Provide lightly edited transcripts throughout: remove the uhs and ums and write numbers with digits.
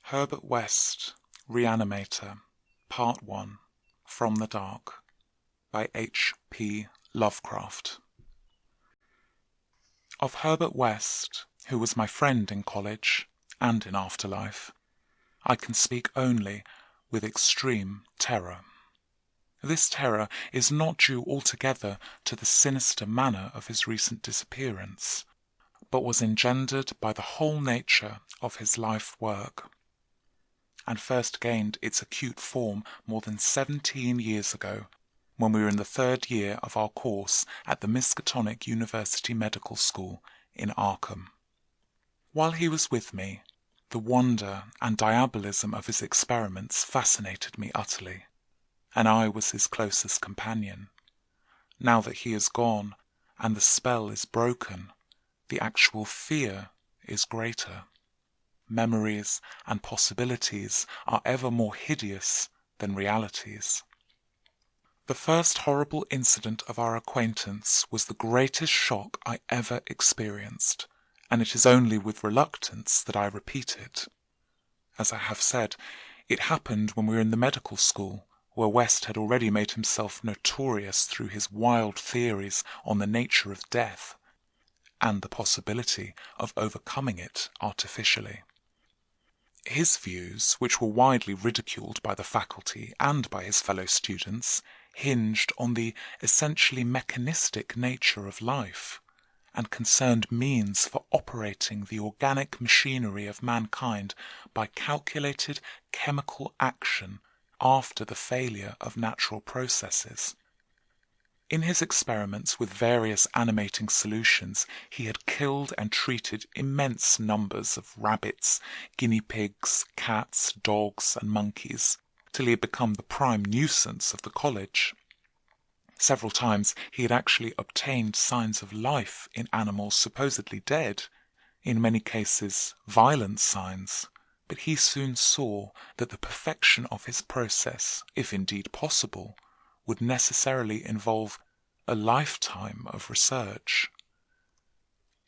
Herbert West, Reanimator, Part 1, From the Dark, by H.P. Lovecraft. Of Herbert West, who was my friend in college and in afterlife, I can speak only with extreme terror. This terror is not due altogether to the sinister manner of his recent disappearance, but was engendered by the whole nature of his life work, and first gained its acute form more than 17 years ago, when we were in the third year of our course at the Miskatonic University Medical School in Arkham. While he was with me, the wonder and diabolism of his experiments fascinated me utterly, and I was his closest companion. Now that he is gone, and the spell is broken, the actual fear is greater. Memories and possibilities are ever more hideous than realities. The first horrible incident of our acquaintance was the greatest shock I ever experienced, and it is only with reluctance that I repeat it. As I have said, it happened when we were in the medical school, where West had already made himself notorious through his wild theories on the nature of death, and the possibility of overcoming it artificially. His views, which were widely ridiculed by the faculty and by his fellow students, hinged on the essentially mechanistic nature of life, and concerned means for operating the organic machinery of mankind by calculated chemical action after the failure of natural processes. In his experiments with various animating solutions, he had killed and treated immense numbers of rabbits, guinea pigs, cats, dogs, and monkeys, till he had become the prime nuisance of the college. Several times he had actually obtained signs of life in animals supposedly dead, in many cases violent signs, but he soon saw that the perfection of his process, if indeed possible, would necessarily involve a lifetime of research.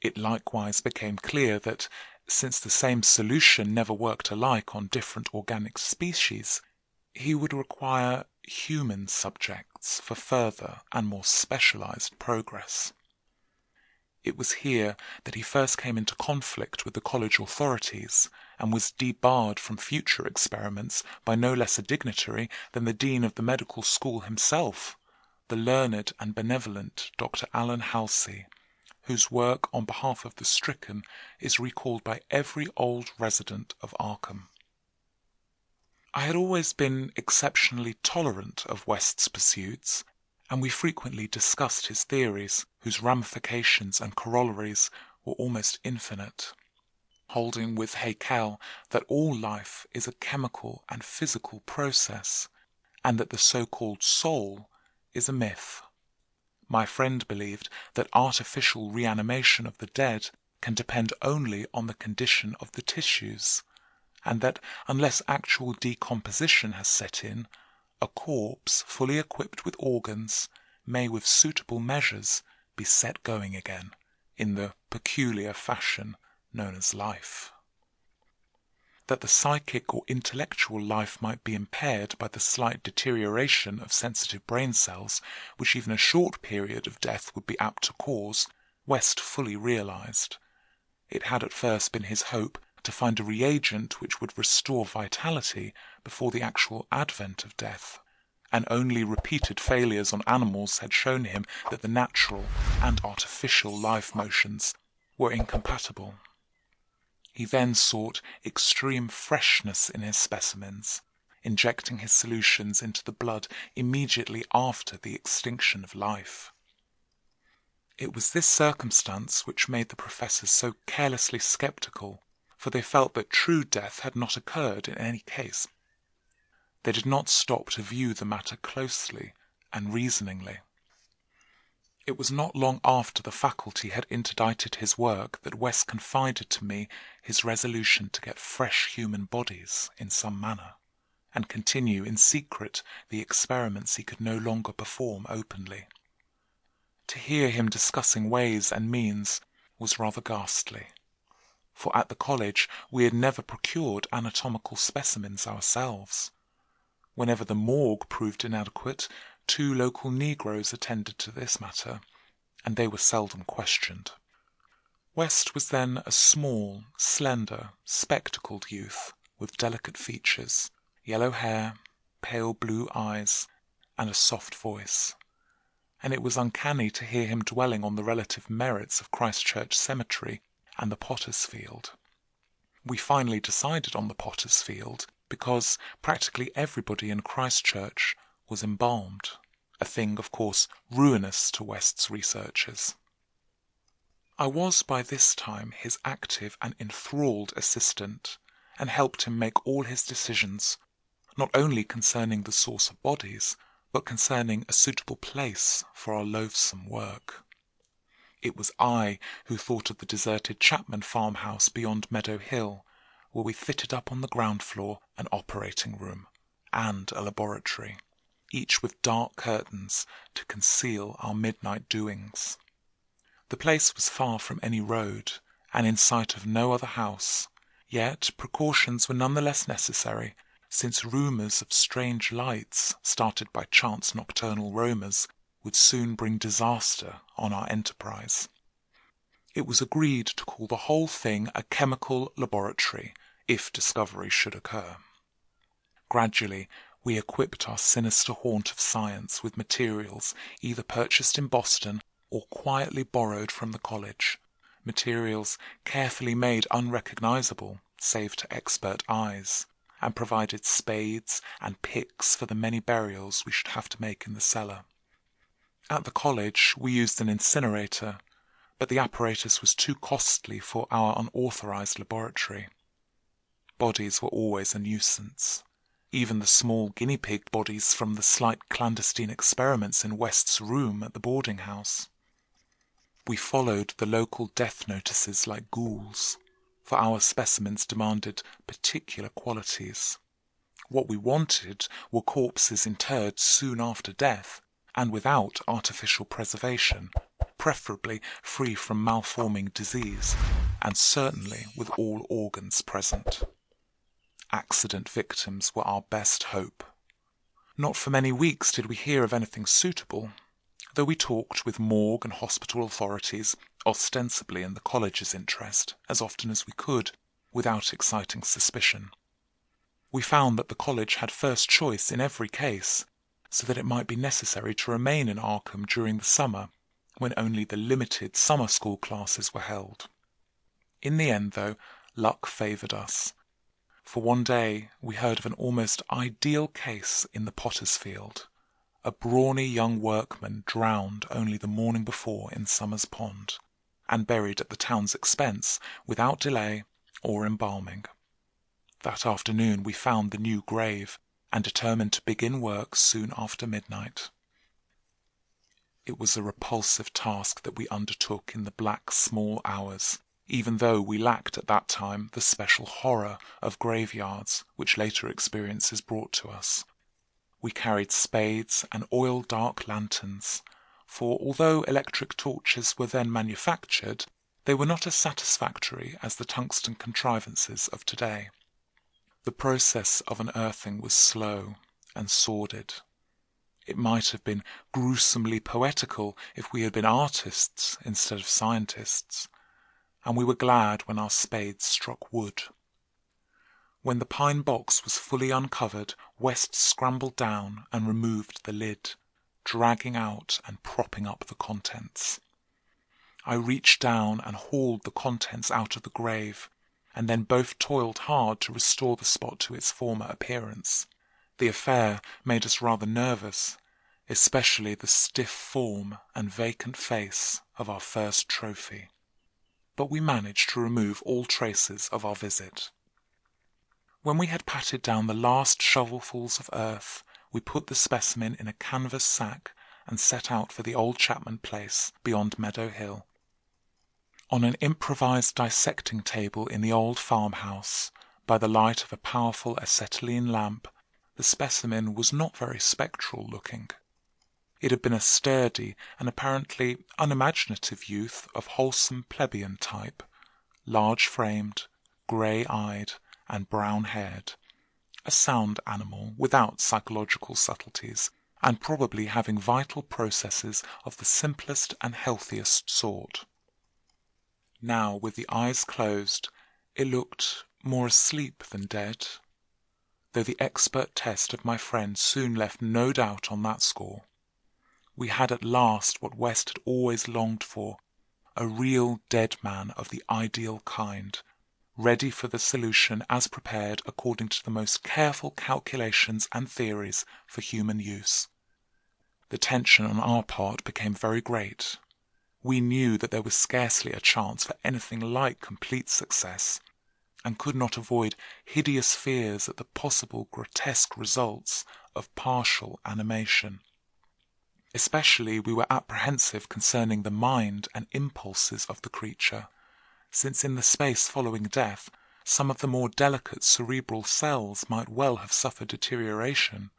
It likewise became clear that, since the same solution never worked alike on different organic species, he would require human subjects for further and more specialized progress. It was here that he first came into conflict with the college authorities, and was debarred from future experiments by no less a dignitary than the dean of the medical school himself, the learned and benevolent Dr. Allen Halsey, whose work on behalf of the stricken is recalled by every old resident of Arkham. I had always been exceptionally tolerant of West's pursuits, and we frequently discussed his theories, whose ramifications and corollaries were almost infinite, holding with Haeckel that all life is a chemical and physical process, and that the so-called soul is a myth. My friend believed that artificial reanimation of the dead can depend only on the condition of the tissues, and that unless actual decomposition has set in, a corpse fully equipped with organs may with suitable measures be set going again in the peculiar fashion known as life. That the psychic or intellectual life might be impaired by the slight deterioration of sensitive brain cells, which even a short period of death would be apt to cause, West fully realized. It had at first been his hope to find a reagent which would restore vitality before the actual advent of death, and only repeated failures on animals had shown him that the natural and artificial life motions were incompatible. He then sought extreme freshness in his specimens, injecting his solutions into the blood immediately after the extinction of life. It was this circumstance which made the professors so carelessly sceptical, for they felt that true death had not occurred in any case. They did not stop to view the matter closely and reasoningly. It was not long after the faculty had interdicted his work that West confided to me his resolution to get fresh human bodies in some manner, and continue in secret the experiments he could no longer perform openly. To hear him discussing ways and means was rather ghastly, for at the college we had never procured anatomical specimens ourselves. Whenever the morgue proved inadequate, 2 local Negroes attended to this matter, and they were seldom questioned. West was then a small, slender, spectacled youth with delicate features, yellow hair, pale blue eyes, and a soft voice, and it was uncanny to hear him dwelling on the relative merits of Christchurch Cemetery and the Potter's Field. We finally decided on the Potter's Field because practically everybody in Christchurch was embalmed, a thing, of course, ruinous to West's researchers. I was by this time his active and enthralled assistant, and helped him make all his decisions, not only concerning the source of bodies, but concerning a suitable place for our loathsome work. It was I who thought of the deserted Chapman farmhouse beyond Meadow Hill, where we fitted up on the ground floor an operating room and a laboratory, each with dark curtains to conceal our midnight doings. The place was far from any road, and in sight of no other house, yet precautions were none the less necessary, since rumours of strange lights started by chance nocturnal roamers would soon bring disaster on our enterprise. It was agreed to call the whole thing a chemical laboratory, if discovery should occur. Gradually, we equipped our sinister haunt of science with materials either purchased in Boston or quietly borrowed from the college, materials carefully made unrecognizable save to expert eyes, and provided spades and picks for the many burials we should have to make in the cellar. At the college we used an incinerator, but the apparatus was too costly for our unauthorized laboratory. Bodies were always a nuisance. Even the small guinea pig bodies from the slight clandestine experiments in West's room at the boarding house. We followed the local death notices like ghouls, for our specimens demanded particular qualities. What we wanted were corpses interred soon after death, and without artificial preservation, preferably free from malforming disease, and certainly with all organs present. Accident victims were our best hope. Not for many weeks did we hear of anything suitable, though we talked with morgue and hospital authorities, ostensibly in the college's interest, as often as we could, without exciting suspicion. We found that the college had first choice in every case, so that it might be necessary to remain in Arkham during the summer, when only the limited summer school classes were held. In the end, though, luck favoured us, for one day we heard of an almost ideal case in the Potter's Field, a brawny young workman drowned only the morning before in Summer's Pond, and buried at the town's expense without delay or embalming. That afternoon we found the new grave, and determined to begin work soon after midnight. It was a repulsive task that we undertook in the black small hours, even though we lacked at that time the special horror of graveyards which later experiences brought to us. We carried spades and oil-dark lanterns, for although electric torches were then manufactured, they were not as satisfactory as the tungsten contrivances of today. The process of unearthing was slow and sordid. It might have been gruesomely poetical if we had been artists instead of scientists, and we were glad when our spades struck wood. When the pine box was fully uncovered, West scrambled down and removed the lid, dragging out and propping up the contents. I reached down and hauled the contents out of the grave, and then both toiled hard to restore the spot to its former appearance. The affair made us rather nervous, especially the stiff form and vacant face of our first trophy. But we managed to remove all traces of our visit. When we had patted down the last shovelfuls of earth, we put the specimen in a canvas sack and set out for the old Chapman place beyond Meadow Hill. On an improvised dissecting table in the old farmhouse, by the light of a powerful acetylene lamp, the specimen was not very spectral looking. It had been a sturdy and apparently unimaginative youth of wholesome plebeian type, large-framed, grey-eyed, and brown-haired, a sound animal without psychological subtleties, and probably having vital processes of the simplest and healthiest sort. Now, with the eyes closed, it looked more asleep than dead, though the expert test of my friend soon left no doubt on that score. We had at last what West had always longed for, a real dead man of the ideal kind, ready for the solution as prepared according to the most careful calculations and theories for human use. The tension on our part became very great. We knew that there was scarcely a chance for anything like complete success, and could not avoid hideous fears at the possible grotesque results of partial animation. Especially we were apprehensive concerning the mind and impulses of the creature, since in the space following death some of the more delicate cerebral cells might well have suffered deterioration.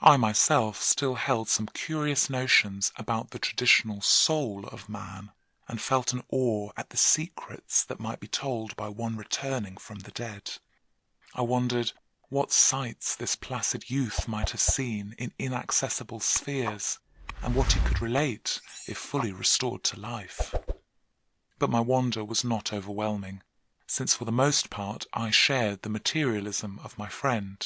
I myself still held some curious notions about the traditional soul of man, and felt an awe at the secrets that might be told by one returning from the dead. I wondered what sights this placid youth might have seen in inaccessible spheres, and what he could relate if fully restored to life. But my wonder was not overwhelming, since for the most part I shared the materialism of my friend.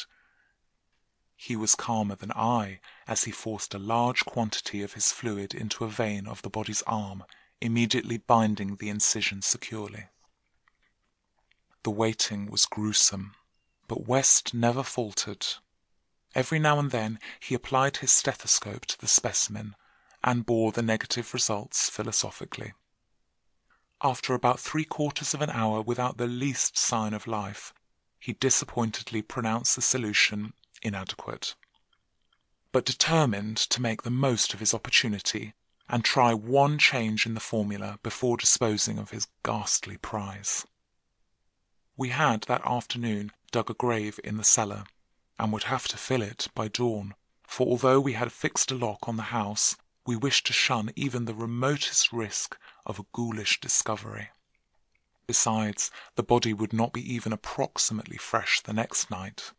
He was calmer than I as he forced a large quantity of his fluid into a vein of the body's arm, immediately binding the incision securely. The waiting was gruesome, but West never faltered. Every now and then he applied his stethoscope to the specimen and bore the negative results philosophically. After about 3/4 of an hour without the least sign of life, he disappointedly pronounced the solution inadequate, but determined to make the most of his opportunity and try one change in the formula before disposing of his ghastly prize. We had that afternoon dug a grave in the cellar, and would have to fill it by dawn, for although we had fixed a lock on the house, we wished to shun even the remotest risk of a ghoulish discovery. Besides, the body would not be even approximately fresh the next night.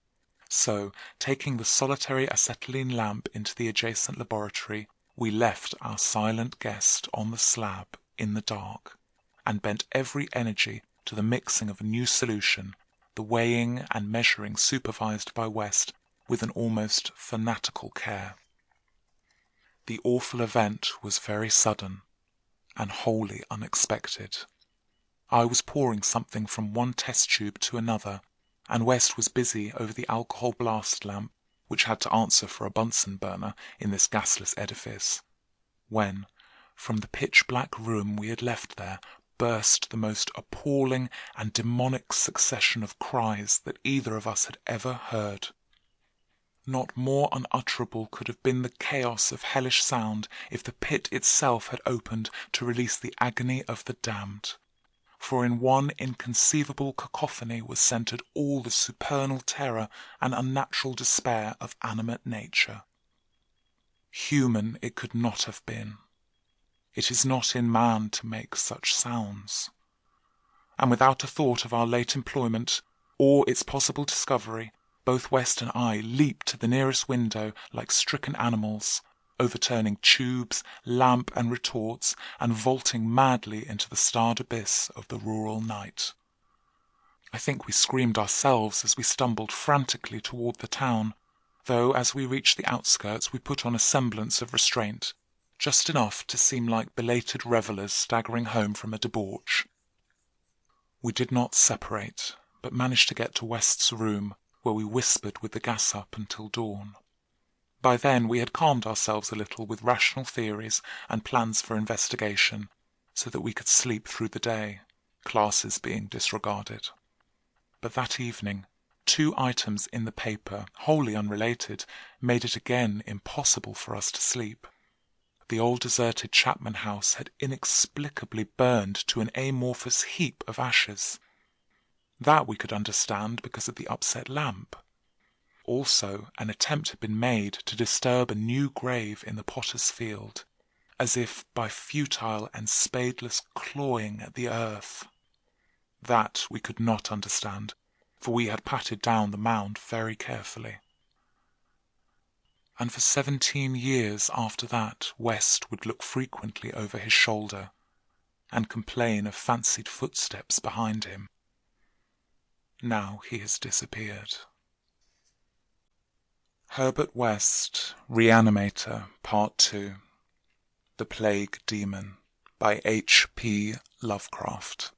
So, taking the solitary acetylene lamp into the adjacent laboratory, we left our silent guest on the slab in the dark, and bent every energy to the mixing of a new solution, the weighing and measuring supervised by West with an almost fanatical care. The awful event was very sudden and wholly unexpected. I was pouring something from one test tube to another, and West was busy over the alcohol blast lamp, which had to answer for a Bunsen burner in this gasless edifice, when, from the pitch-black room we had left there, burst the most appalling and demonic succession of cries that either of us had ever heard. Not more unutterable could have been the chaos of hellish sound if the pit itself had opened to release the agony of the damned. For in one inconceivable cacophony was centred all the supernal terror and unnatural despair of animate nature. Human it could not have been. It is not in man to make such sounds. And without a thought of our late employment, or its possible discovery, both West and I leaped to the nearest window like stricken animals, overturning tubes, lamp and retorts, and vaulting madly into the starred abyss of the rural night. I think we screamed ourselves as we stumbled frantically toward the town, though as we reached the outskirts we put on a semblance of restraint, just enough to seem like belated revellers staggering home from a debauch. We did not separate, but managed to get to West's room, where we whispered with the gas up until dawn. By then we had calmed ourselves a little with rational theories and plans for investigation, so that we could sleep through the day, classes being disregarded. But that evening, 2 items in the paper, wholly unrelated, made it again impossible for us to sleep. The old deserted Chapman house had inexplicably burned to an amorphous heap of ashes. That we could understand because of the upset lamp. Also, an attempt had been made to disturb a new grave in the potter's field, as if by futile and spadeless clawing at the earth. That we could not understand, for we had patted down the mound very carefully. And for 17 years after that, West would look frequently over his shoulder and complain of fancied footsteps behind him. Now he has disappeared. Herbert West, Reanimator, Part 2. The Plague Demon, by H.P. Lovecraft.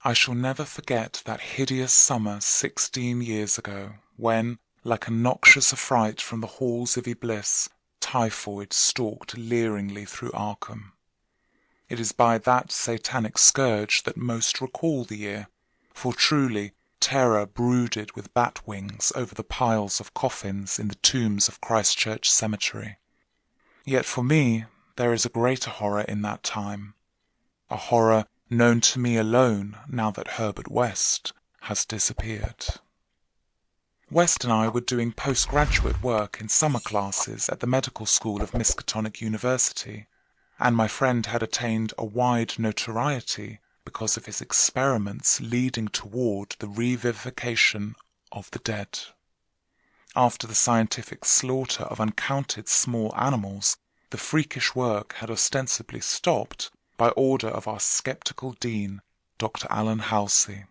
I shall never forget that hideous summer 16 years ago, when, like a noxious affright from the halls of Iblis, typhoid stalked leeringly through Arkham. It is by that satanic scourge that most recall the year, for truly terror brooded with bat wings over the piles of coffins in the tombs of Christchurch Cemetery. Yet for me there is a greater horror in that time, a horror known to me alone now that Herbert West has disappeared. West and I were doing postgraduate work in summer classes at the medical school of Miskatonic University, and my friend had attained a wide notoriety because of his experiments leading toward the revivification of the dead. After the scientific slaughter of uncounted small animals, the freakish work had ostensibly stopped by order of our skeptical dean, Dr. Alan Halsey,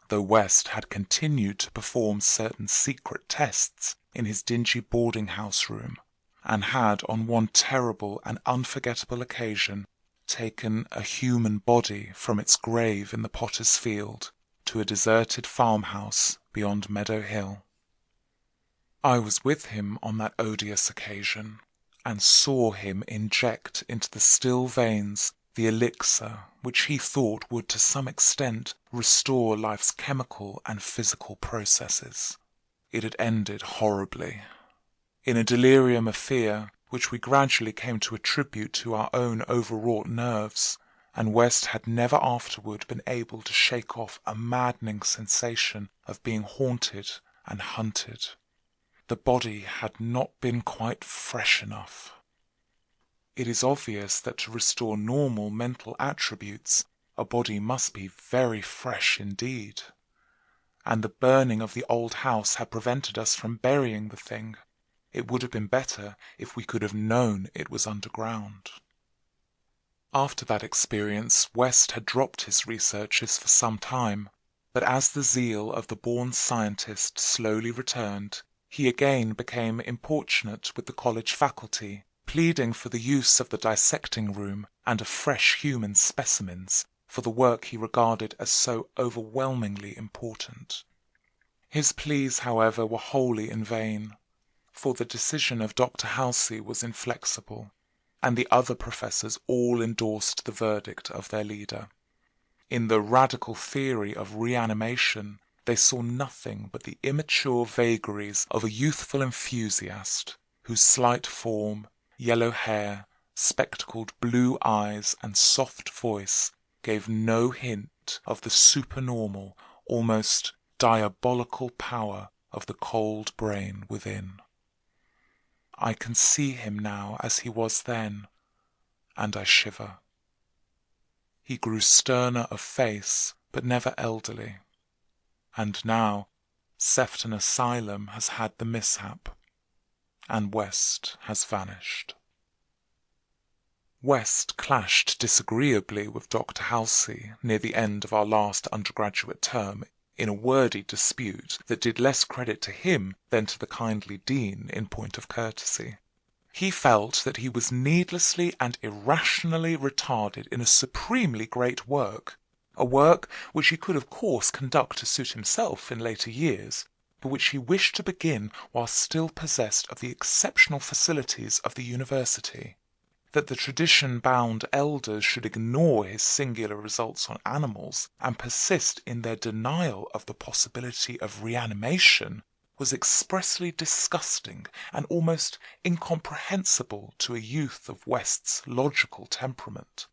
though West had continued to perform certain secret tests in his dingy boarding house room, and had on one terrible and unforgettable occasion taken a human body from its grave in the Potter's Field to a deserted farmhouse beyond Meadow Hill. I was with him on that odious occasion, and saw him inject into the still veins the elixir which he thought would to some extent restore life's chemical and physical processes. It had ended horribly. In a delirium of fear, which we gradually came to attribute to our own overwrought nerves, and West had never afterward been able to shake off a maddening sensation of being haunted and hunted. The body had not been quite fresh enough. It is obvious that to restore normal mental attributes, a body must be very fresh indeed. And the burning of the old house had prevented us from burying the thing. It would have been better if we could have known it was underground. After that experience, West had dropped his researches for some time, but as the zeal of the born scientist slowly returned, he again became importunate with the college faculty, pleading for the use of the dissecting room and of fresh human specimens for the work he regarded as so overwhelmingly important. His pleas, however, were wholly in vain, for the decision of Dr. Halsey was inflexible, and the other professors all endorsed the verdict of their leader. In the radical theory of reanimation, they saw nothing but the immature vagaries of a youthful enthusiast, whose slight form, yellow hair, spectacled blue eyes, and soft voice gave no hint of the supernormal, almost diabolical power of the cold brain within. I can see him now as he was then, and I shiver. He grew sterner of face, but never elderly. And now Sefton Asylum has had the mishap, and West has vanished. West clashed disagreeably with Dr. Halsey near the end of our last undergraduate term in a wordy dispute that did less credit to him than to the kindly dean in point of courtesy. He felt that he was needlessly and irrationally retarded in a supremely great work, a work which he could of course conduct to suit himself in later years, but which he wished to begin while still possessed of the exceptional facilities of the university. That the tradition-bound elders should ignore his singular results on animals and persist in their denial of the possibility of reanimation was expressly disgusting and almost incomprehensible to a youth of West's logical temperament.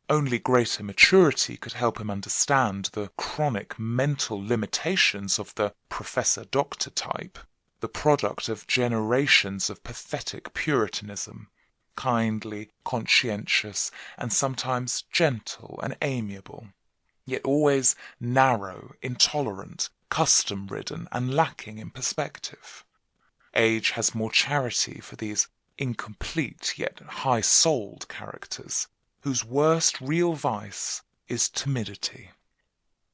Only greater maturity could help him understand the chronic mental limitations of the professor-doctor type, the product of generations of pathetic puritanism, kindly, conscientious, and sometimes gentle and amiable. yet always narrow, intolerant, custom-ridden, and lacking in perspective. Age has more charity for these incomplete yet high-souled characters, whose worst real vice is timidity,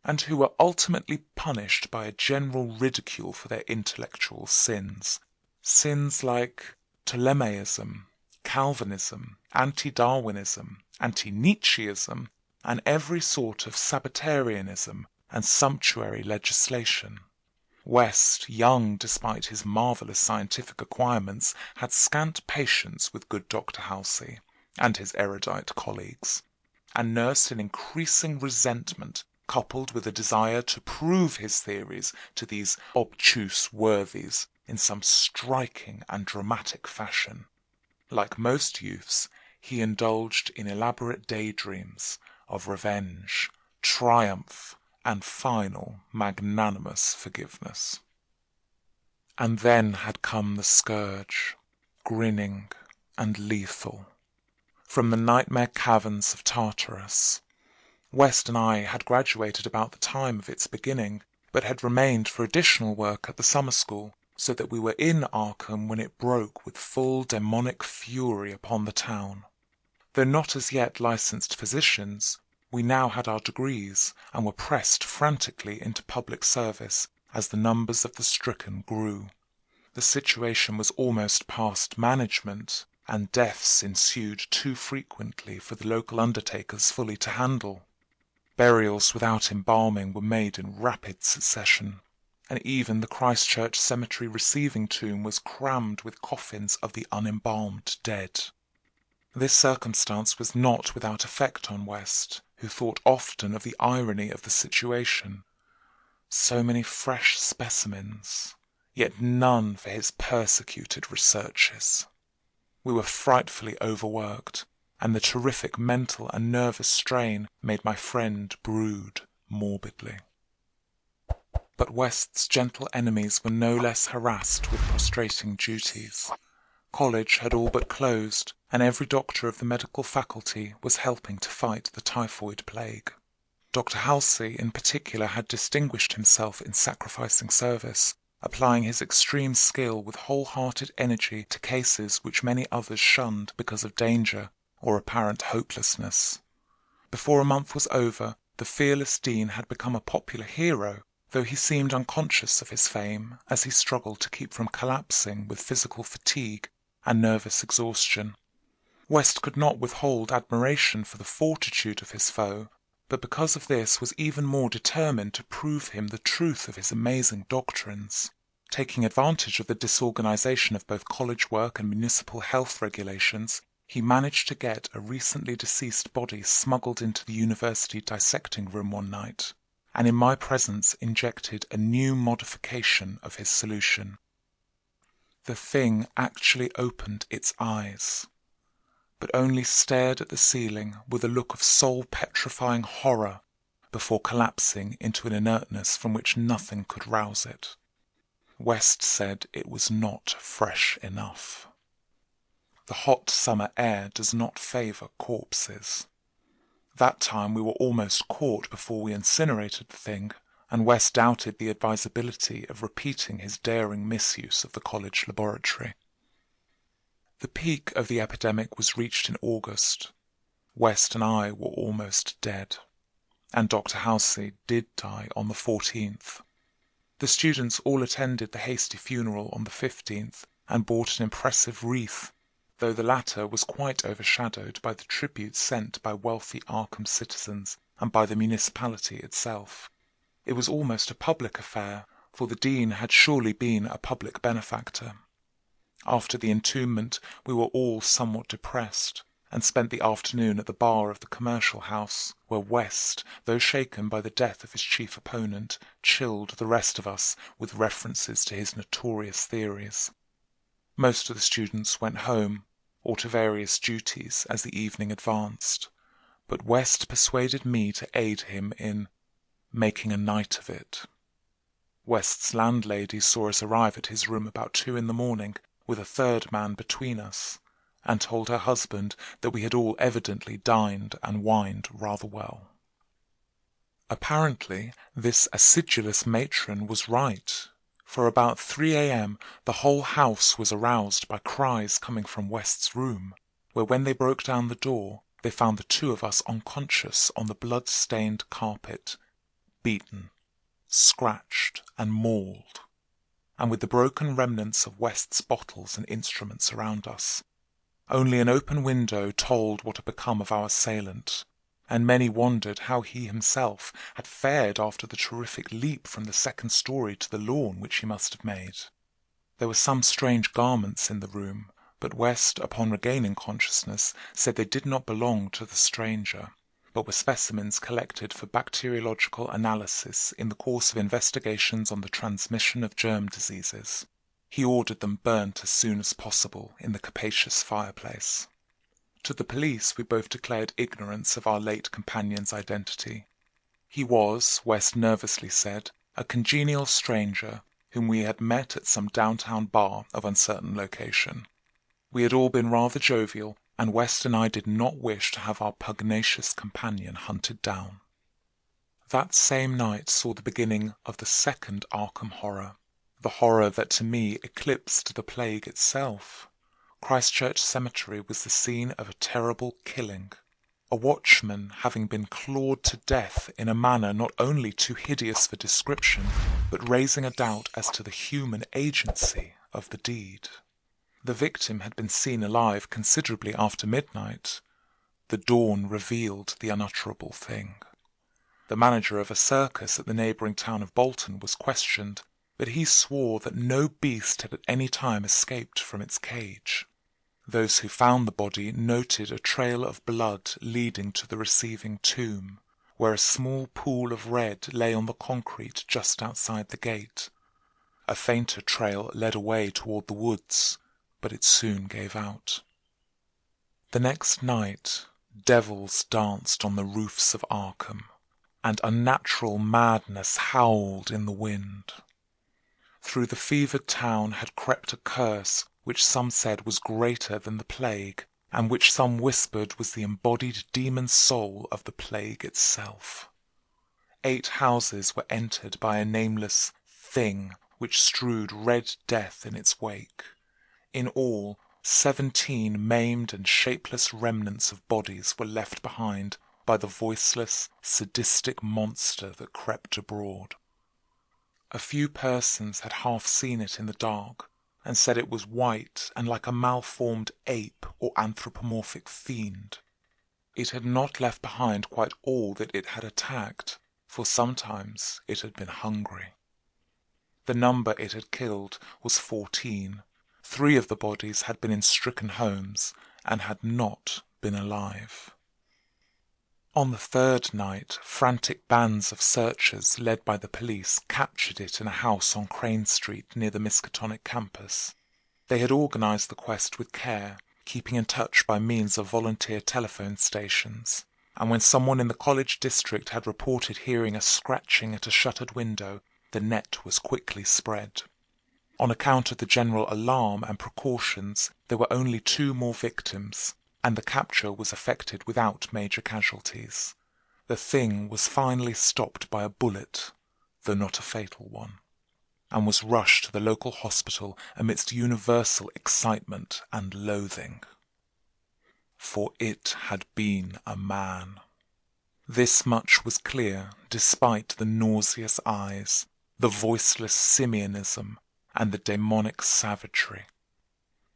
and who are ultimately punished by a general ridicule for their intellectual sins. Sins like Ptolemaism, Calvinism, anti-Darwinism, anti-Nietzscheism, and every sort of Sabbatarianism and sumptuary legislation. West, young despite his marvellous scientific acquirements, had scant patience with good Dr. Halsey and his erudite colleagues, and nursed an increasing resentment coupled with a desire to prove his theories to these obtuse worthies in some striking and dramatic fashion. Like most youths, he indulged in elaborate daydreams of revenge, triumph, and final magnanimous forgiveness. And then had come the scourge, grinning and lethal, from the nightmare caverns of Tartarus. West and I had graduated about the time of its beginning, but had remained for additional work at the summer school, so that we were in Arkham when it broke with full demonic fury upon the town. Though not as yet licensed physicians, we now had our degrees and were pressed frantically into public service as the numbers of the stricken grew. The situation was almost past management, and deaths ensued too frequently for the local undertakers fully to handle. Burials without embalming were made in rapid succession, and even the Christchurch Cemetery receiving tomb was crammed with coffins of the unembalmed dead. This circumstance was not without effect on West, who thought often of the irony of the situation. So many fresh specimens, yet none for his persecuted researches. We were frightfully overworked, and the terrific mental and nervous strain made my friend brood morbidly. But West's gentle enemies were no less harassed with prostrating duties. College had all but closed, and every doctor of the medical faculty was helping to fight the typhoid plague. Dr. Halsey in particular had distinguished himself in sacrificing service, applying his extreme skill with whole-hearted energy to cases which many others shunned because of danger or apparent hopelessness. Before a month was over, the fearless dean had become a popular hero, though he seemed unconscious of his fame as he struggled to keep from collapsing with physical fatigue and nervous exhaustion. West could not withhold admiration for the fortitude of his foe, but because of this was even more determined to prove him the truth of his amazing doctrines. Taking advantage of the disorganization of both college work and municipal health regulations, he managed to get a recently deceased body smuggled into the university dissecting room one night, and in my presence injected a new modification of his solution. The thing actually opened its eyes, but only stared at the ceiling with a look of soul-petrifying horror before collapsing into an inertness from which nothing could rouse it. West said it was not fresh enough. The hot summer air does not favour corpses. That time we were almost caught before we incinerated the thing, and West doubted the advisability of repeating his daring misuse of the college laboratory. The peak of the epidemic was reached in August. West and I were almost dead, and Dr. Halsey did die on the 14th. The students all attended the hasty funeral on the 15th and bought an impressive wreath, though the latter was quite overshadowed by the tributes sent by wealthy Arkham citizens and by the municipality itself. It was almost a public affair, for the dean had surely been a public benefactor. After the entombment we were all somewhat depressed, and spent the afternoon at the bar of the commercial house, where West, though shaken by the death of his chief opponent, chilled the rest of us with references to his notorious theories. Most of the students went home, or to various duties as the evening advanced, but West persuaded me to aid him in making a night of it. West's landlady saw us arrive at his room about 2 a.m, with a third man between us, and told her husband that we had all evidently dined and wined rather well. Apparently, this acidulous matron was right, for about 3 a.m. the whole house was aroused by cries coming from West's room, where when they broke down the door, they found the two of us unconscious on the blood-stained carpet, beaten, scratched, and mauled, and with the broken remnants of West's bottles and instruments around us. Only an open window told what had become of our assailant, and many wondered how he himself had fared after the terrific leap from the second story to the lawn which he must have made. There were some strange garments in the room, but West, upon regaining consciousness, said they did not belong to the stranger, but were specimens collected for bacteriological analysis in the course of investigations on the transmission of germ diseases. He ordered them burnt as soon as possible in the capacious fireplace. To the police we both declared ignorance of our late companion's identity. He was, West nervously said, a congenial stranger whom we had met at some downtown bar of uncertain location. We had all been rather jovial, and West and I did not wish to have our pugnacious companion hunted down. That same night saw the beginning of the second Arkham horror, the horror that to me eclipsed the plague itself. Christchurch Cemetery was the scene of a terrible killing, a watchman having been clawed to death in a manner not only too hideous for description, but raising a doubt as to the human agency of the deed. The victim had been seen alive considerably after midnight. The dawn revealed the unutterable thing. The manager of a circus at the neighbouring town of Bolton was questioned, but he swore that no beast had at any time escaped from its cage. Those who found the body noted a trail of blood leading to the receiving tomb, where a small pool of red lay on the concrete just outside the gate. A fainter trail led away toward the woods, but it soon gave out. The next night, devils danced on the roofs of Arkham, and unnatural madness howled in the wind. Through the fevered town had crept a curse which some said was greater than the plague, and which some whispered was the embodied demon soul of the plague itself. 8 houses were entered by a nameless thing which strewed red death in its wake. In all, 17 maimed and shapeless remnants of bodies were left behind by the voiceless, sadistic monster that crept abroad. A few persons had half seen it in the dark, and said it was white and like a malformed ape or anthropomorphic fiend. It had not left behind quite all that it had attacked, for sometimes it had been hungry. The number it had killed was 14. 3 of the bodies had been in stricken homes and had not been alive. On the 3rd night, frantic bands of searchers led by the police captured it in a house on Crane Street near the Miskatonic campus. They had organized the quest with care, keeping in touch by means of volunteer telephone stations, and when someone in the college district had reported hearing a scratching at a shuttered window, the net was quickly spread. On account of the general alarm and precautions, there were only 2 more victims, and the capture was effected without major casualties. The thing was finally stopped by a bullet, though not a fatal one, and was rushed to the local hospital amidst universal excitement and loathing. For it had been a man. This much was clear despite the nauseous eyes, the voiceless simianism, and the demonic savagery.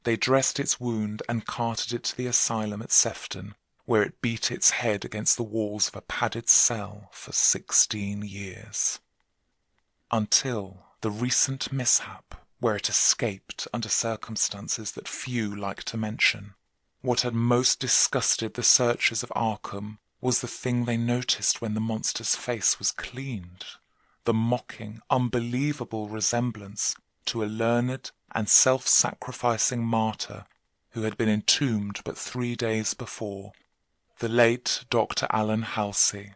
They dressed its wound and carted it to the asylum at Sefton, where it beat its head against the walls of a padded cell for 16 years. Until the recent mishap, where it escaped under circumstances that few like to mention. What had most disgusted the searchers of Arkham was the thing they noticed when the monster's face was cleaned, the mocking, unbelievable resemblance to a learned and self-sacrificing martyr who had been entombed but 3 days before, the late Dr. Alan Halsey,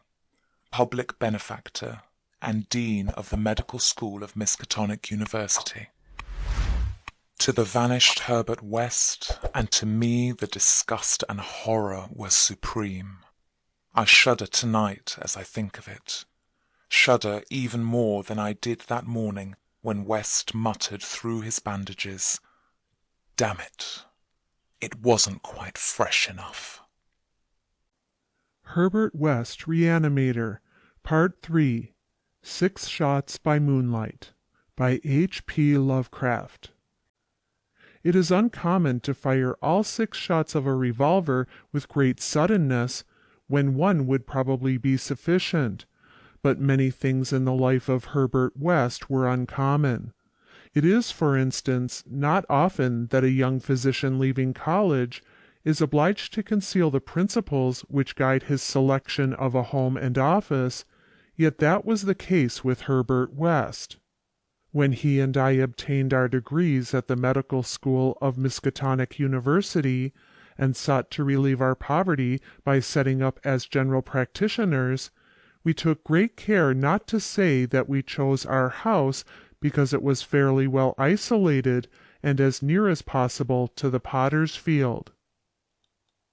public benefactor and dean of the medical school of Miskatonic University. To the vanished Herbert West and to me the disgust and horror were supreme. I shudder tonight as I think of it. shudder even more than I did that morning when West muttered through his bandages, "Damn it, it wasn't quite fresh enough." Herbert West, Reanimator, Part 3, 6 Shots by Moonlight, by H. P. Lovecraft. It is uncommon to fire all 6 shots of a revolver with great suddenness, when one would probably be sufficient, but many things in the life of Herbert West were uncommon. It is, for instance, not often that a young physician leaving college is obliged to conceal the principles which guide his selection of a home and office, yet that was the case with Herbert West. When he and I obtained our degrees at the medical school of Miskatonic University, and sought to relieve our poverty by setting up as general practitioners, we took great care not to say that we chose our house because it was fairly well isolated and as near as possible to the potter's field.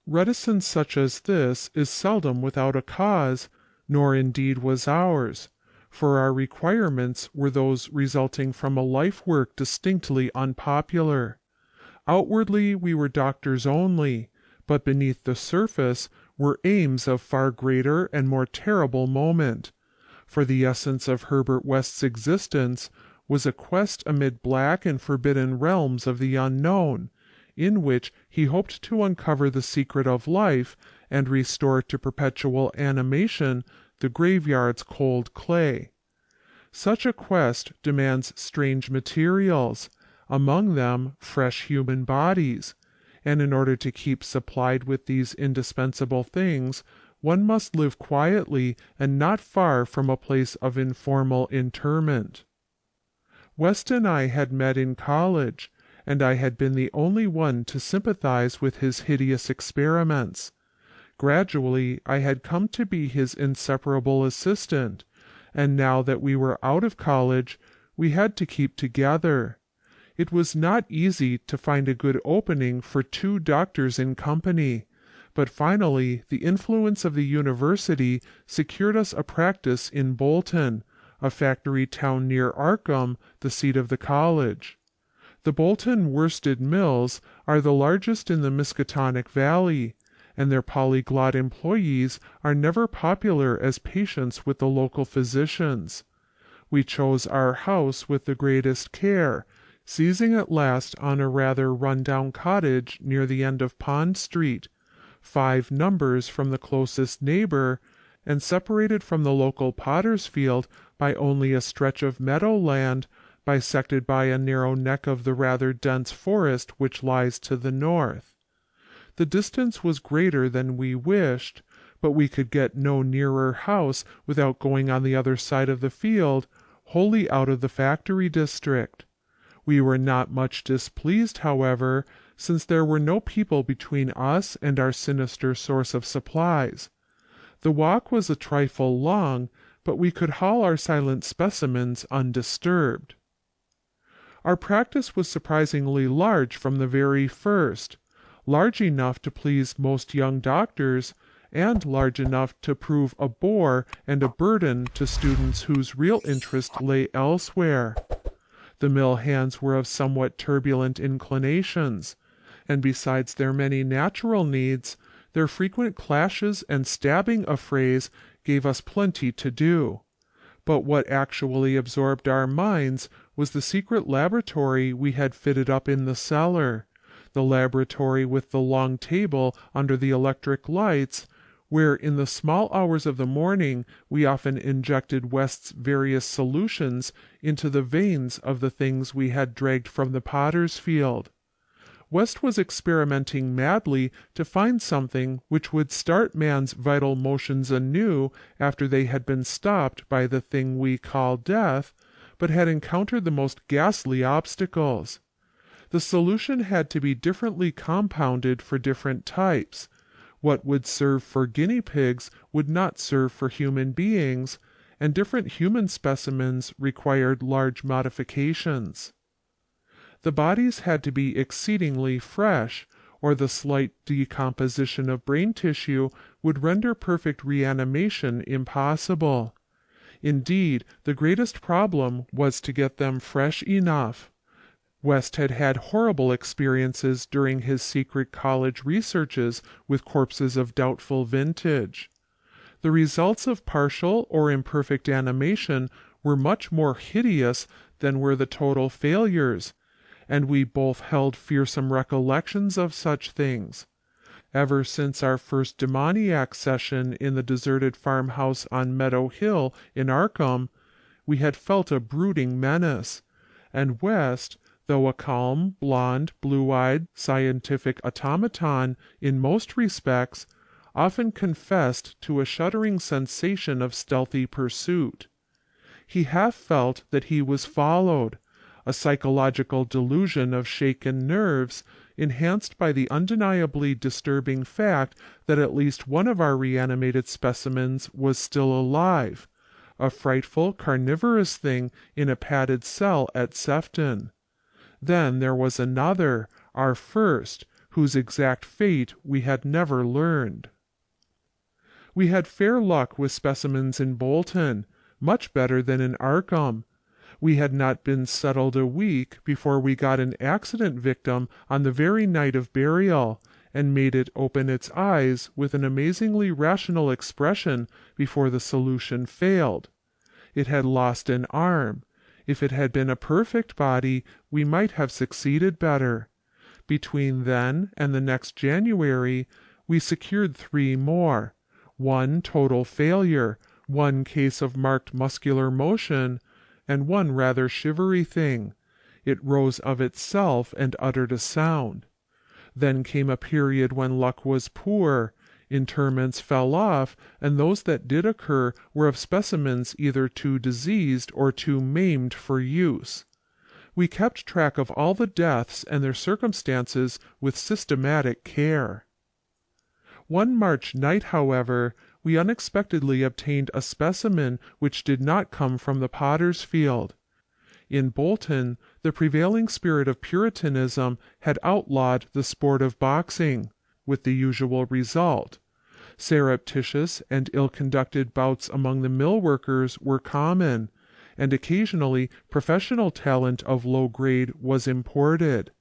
Reticence such as this is seldom without a cause, nor indeed was ours, for our requirements were those resulting from a life work distinctly unpopular. Outwardly we were doctors only, but beneath the surface were aims of far greater and more terrible moment, for the essence of Herbert West's existence was a quest amid black and forbidden realms of the unknown, in which he hoped to uncover the secret of life and restore to perpetual animation the graveyard's cold clay. Such a quest demands strange materials, among them fresh human bodies, and in order to keep supplied with these indispensable things, one must live quietly and not far from a place of informal interment. West and I had met in college, and I had been the only one to sympathize with his hideous experiments. Gradually I had come to be his inseparable assistant, and now that we were out of college, we had to keep together. It was not easy to find a good opening for 2 doctors in company, but finally the influence of the university secured us a practice in Bolton, a factory town near Arkham, the seat of the college. The Bolton worsted mills are the largest in the Miskatonic Valley, and their polyglot employees are never popular as patients with the local physicians. We chose our house with the greatest care, seizing at last on a rather run-down cottage near the end of Pond Street, 5 numbers from the closest neighbor, and separated from the local potter's field by only a stretch of meadow land, bisected by a narrow neck of the rather dense forest which lies to the north. The distance was greater than we wished, but we could get no nearer house without going on the other side of the field, wholly out of the factory district. We were not much displeased, however, since there were no people between us and our sinister source of supplies. The walk was a trifle long, but we could haul our silent specimens undisturbed. Our practice was surprisingly large from the very first, large enough to please most young doctors, and large enough to prove a bore and a burden to students whose real interest lay elsewhere. The mill hands were of somewhat turbulent inclinations, and besides their many natural needs, their frequent clashes and stabbing affrays gave us plenty to do. But what actually absorbed our minds was the secret laboratory we had fitted up in the cellar, the laboratory with the long table under the electric lights, where in the small hours of the morning we often injected West's various solutions into the veins of the things we had dragged from the potter's field. West was experimenting madly to find something which would start man's vital motions anew after they had been stopped by the thing we call death, but had encountered the most ghastly obstacles. The solution had to be differently compounded for different types. What would serve for guinea pigs would not serve for human beings, and different human specimens required large modifications. The bodies had to be exceedingly fresh, or the slight decomposition of brain tissue would render perfect reanimation impossible. Indeed, the greatest problem was to get them fresh enough. West had had horrible experiences during his secret college researches with corpses of doubtful vintage. The results of partial or imperfect animation were much more hideous than were the total failures, and we both held fearsome recollections of such things. Ever since our first demoniac session in the deserted farmhouse on Meadow Hill in Arkham, we had felt a brooding menace, and West, though a calm, blond, blue-eyed, scientific automaton in most respects, often confessed to a shuddering sensation of stealthy pursuit. He half felt that he was followed, a psychological delusion of shaken nerves, enhanced by the undeniably disturbing fact that at least one of our reanimated specimens was still alive, a frightful carnivorous thing in a padded cell at Sefton. Then there was another, our first, whose exact fate we had never learned. We had fair luck with specimens in Bolton, much better than in Arkham. We had not been settled a week before we got an accident victim on the very night of burial, and made it open its eyes with an amazingly rational expression before the solution failed. It had lost an arm. If it had been a perfect body, we might have succeeded better. Between then and the next January, we secured 3 more. 1 total failure, 1 case of marked muscular motion, and 1 rather shivery thing. It rose of itself and uttered a sound. Then came a period when luck was poor. Interments fell off, and those that did occur were of specimens either too diseased or too maimed for use. We kept track of all the deaths and their circumstances with systematic care. One March night, however, we unexpectedly obtained a specimen which did not come from the potter's field. In Bolton, the prevailing spirit of Puritanism had outlawed the sport of boxing, with the usual result. Surreptitious and ill-conducted bouts among the mill workers were common, and occasionally professional talent of low grade was imported.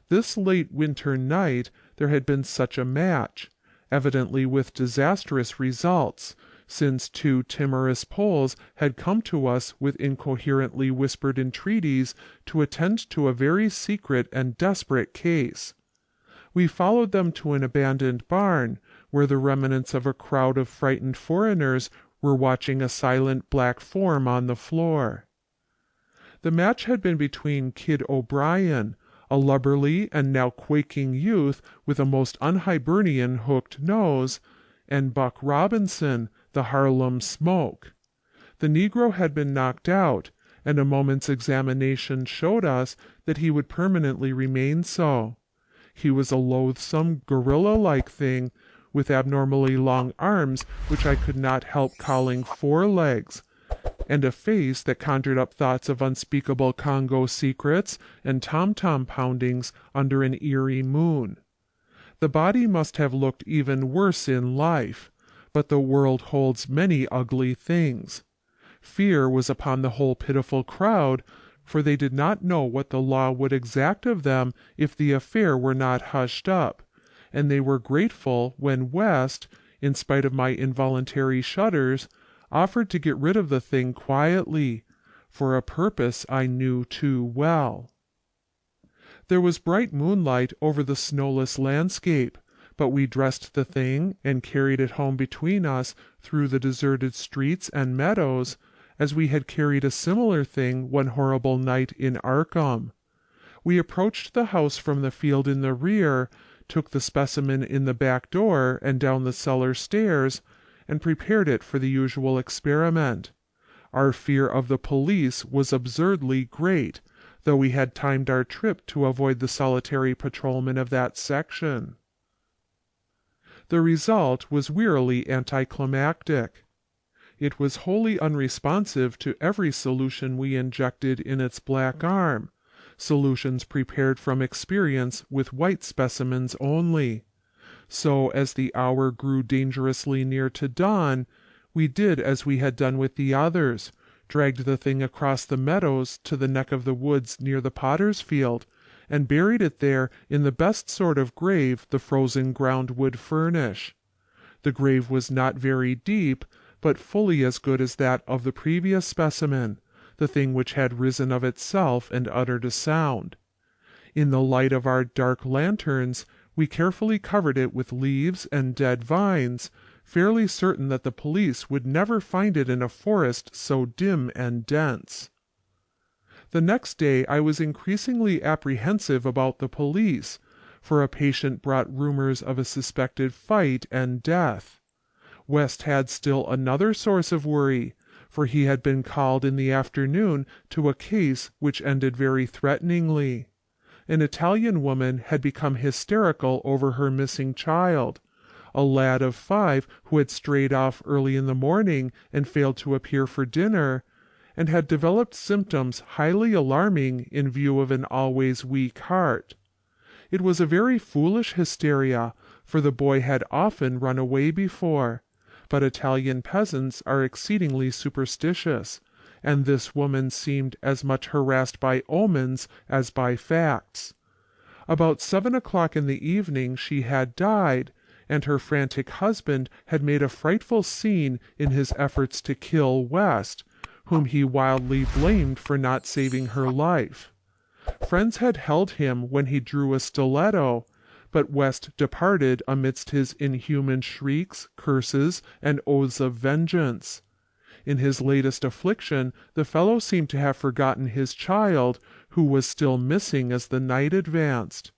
This late winter night there had been such a match, evidently with disastrous results, since 2 timorous Poles had come to us with incoherently whispered entreaties to attend to a very secret and desperate case. We followed them to an abandoned barn, where the remnants of a crowd of frightened foreigners were watching a silent black form on the floor. The match had been between Kid O'Brien, a lubberly and now quaking youth with a most un-Hibernian hooked nose, and Buck Robinson, the Harlem Smoke. The Negro had been knocked out, and a moment's examination showed us that he would permanently remain so. He was a loathsome, gorilla-like thing, with abnormally long arms which I could not help calling forelegs, and a face that conjured up thoughts of unspeakable Congo secrets and tom-tom poundings under an eerie moon. The body must have looked even worse in life, but the world holds many ugly things. Fear was upon the whole pitiful crowd, for they did not know what the law would exact of them if the affair were not hushed up, and they were grateful when West, in spite of my involuntary shudders, offered to get rid of the thing quietly, for a purpose I knew too well. There was bright moonlight over the snowless landscape, but we dressed the thing and carried it home between us through the deserted streets and meadows, as we had carried a similar thing one horrible night in Arkham. We approached the house from the field in the rear, took the specimen in the back door and down the cellar stairs, and prepared it for the usual experiment. Our fear of the police was absurdly great, though we had timed our trip to avoid the solitary patrolman of that section. The result was wearily anticlimactic. It was wholly unresponsive to every solution we injected in its black arm, solutions prepared from experience with white specimens only. So as the hour grew dangerously near to dawn, We did as we had done with the others, dragged the thing across the meadows to the neck of the woods near the potter's field, and buried it there in the best sort of grave the frozen ground would furnish. The grave was not very deep, but fully as good as that of the previous specimen, the thing which had risen of itself and uttered a sound. In the light of our dark lanterns, we carefully covered it with leaves and dead vines, fairly certain that the police would never find it in a forest so dim and dense. The next day I was increasingly apprehensive about the police, for a patient brought rumors of a suspected fight and death. West had still another source of worry, for he had been called in the afternoon to a case which ended very threateningly. An Italian woman had become hysterical over her missing child, a lad of 5 who had strayed off early in the morning and failed to appear for dinner, and had developed symptoms highly alarming in view of an always weak heart. It was a very foolish hysteria, for the boy had often run away before, but Italian peasants are exceedingly superstitious, and this woman seemed as much harassed by omens as by facts. About 7 o'clock in the evening she had died, and her frantic husband had made a frightful scene in his efforts to kill West, whom he wildly blamed for not saving her life. Friends had held him when he drew a stiletto, but West departed amidst his inhuman shrieks, curses, and oaths of vengeance. In his latest affliction the fellow seemed to have forgotten his child, who was still missing as the night advanced.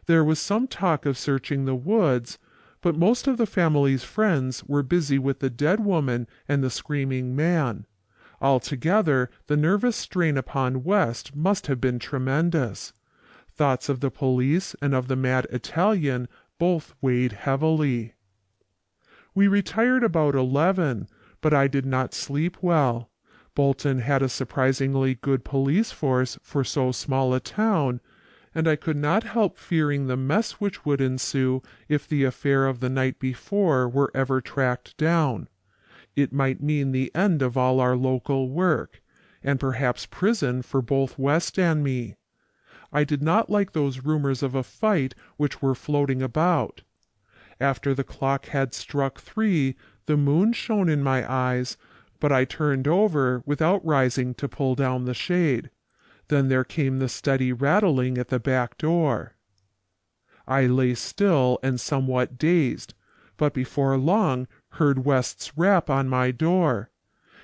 There was some talk of searching the woods, but most of the family's friends were busy with the dead woman and the screaming man. Altogether, the nervous strain upon West must have been tremendous. Thoughts of the police and of the mad Italian both weighed heavily. We retired about 11, but I did not sleep well. Bolton had a surprisingly good police force for so small a town, and I could not help fearing the mess which would ensue if the affair of the night before were ever tracked down. It might mean the end of all our local work, and perhaps prison for both West and me. I did not like those rumors of a fight which were floating about. After the clock had struck 3, the moon shone in my eyes, but I turned over without rising to pull down the shade. Then there came the steady rattling at the back door. I lay still and somewhat dazed, but before long heard West's rap on my door.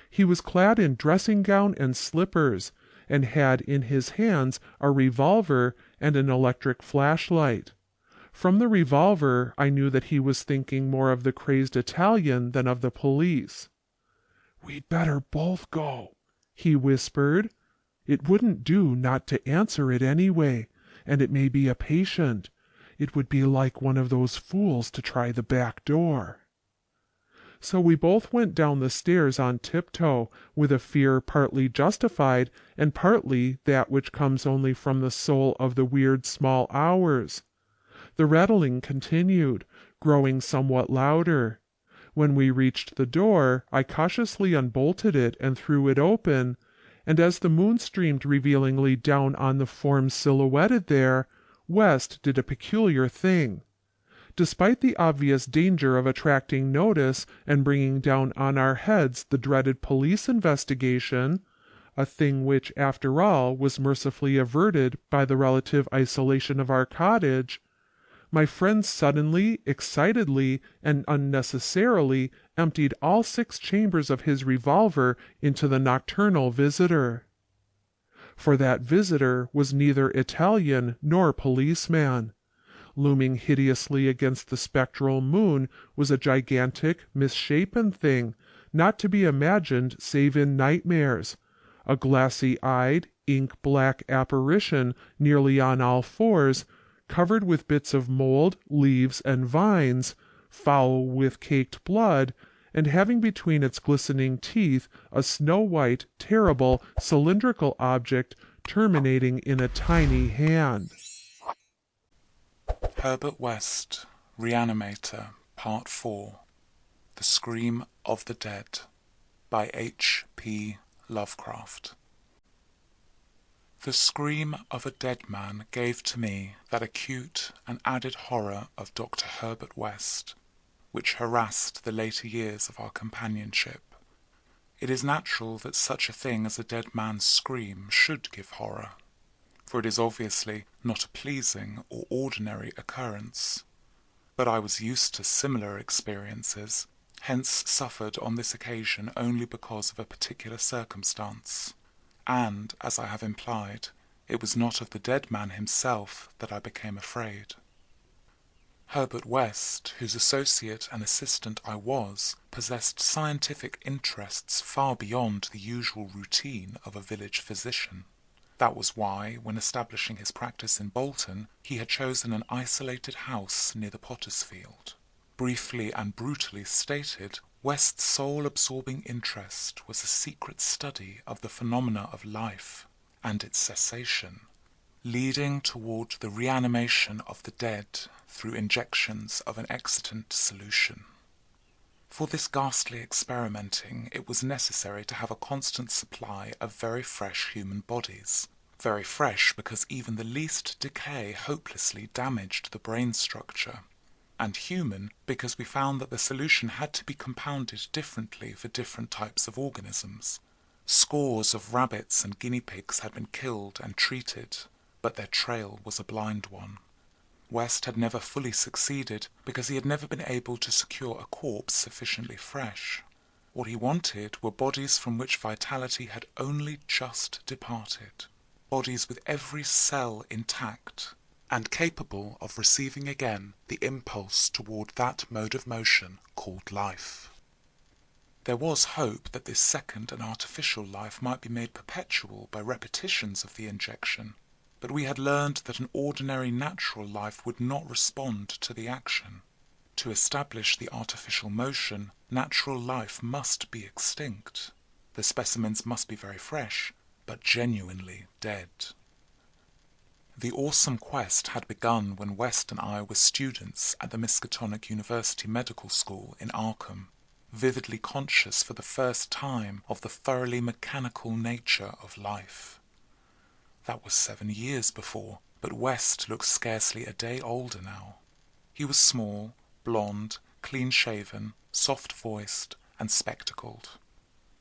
He was clad in dressing gown and slippers, and had in his hands a revolver and an electric flashlight. From the revolver I knew that he was thinking more of the crazed Italian than of the police. "We'd better both go," he whispered. "It wouldn't do not to answer it anyway, and it may be a patient. It would be like one of those fools to try the back door." So we both went down the stairs on tiptoe, with a fear partly justified and partly that which comes only from the soul of the weird small hours. The rattling continued, growing somewhat louder. When we reached the door, I cautiously unbolted it and threw it open, and as the moon streamed revealingly down on the forms silhouetted there, West did a peculiar thing. Despite the obvious danger of attracting notice and bringing down on our heads the dreaded police investigation, a thing which after all was mercifully averted by the relative isolation of our cottage, my friend suddenly, excitedly, and unnecessarily emptied all 6 chambers of his revolver into the nocturnal visitor. For that visitor was neither Italian nor policeman. Looming hideously against the spectral moon was a gigantic, misshapen thing, not to be imagined save in nightmares, a glassy-eyed, ink-black apparition nearly on all fours, covered with bits of mold, leaves, and vines, foul with caked blood, and having between its glistening teeth a snow-white, terrible, cylindrical object terminating in a tiny hand. Herbert West, Reanimator, Part 4. The Scream of the Dead by H.P. Lovecraft. The scream of a dead man gave to me that acute and added horror of Dr. Herbert West, which harassed the later years of our companionship. It is natural that such a thing as a dead man's scream should give horror, for it is obviously not a pleasing or ordinary occurrence. But I was used to similar experiences, hence suffered on this occasion only because of a particular circumstance. And, as I have implied, it was not of the dead man himself that I became afraid. Herbert West, whose associate and assistant I was, possessed scientific interests far beyond the usual routine of a village physician. That was why, when establishing his practice in Bolton, he had chosen an isolated house near the Potter's Field. Briefly and brutally stated, West's soul-absorbing interest was a secret study of the phenomena of life and its cessation, leading toward the reanimation of the dead through injections of an excitant solution. For this ghastly experimenting it was necessary to have a constant supply of very fresh human bodies. Very fresh because even the least decay hopelessly damaged the brain structure, and human because we found that the solution had to be compounded differently for different types of organisms. Scores of rabbits and guinea pigs had been killed and treated, but their trail was a blind one. West had never fully succeeded because he had never been able to secure a corpse sufficiently fresh. What he wanted were bodies from which vitality had only just departed, bodies with every cell intact and capable of receiving again the impulse toward that mode of motion called life. There was hope that this second and artificial life might be made perpetual by repetitions of the injection, but we had learned that an ordinary natural life would not respond to the action. To establish the artificial motion, natural life must be extinct. The specimens must be very fresh, but genuinely dead. The awesome quest had begun when West and I were students at the Miskatonic University Medical School in Arkham, vividly conscious for the first time of the thoroughly mechanical nature of life. That was 7 years before, but West looked scarcely a day older now. He was small, blond, clean-shaven, soft-voiced, and spectacled,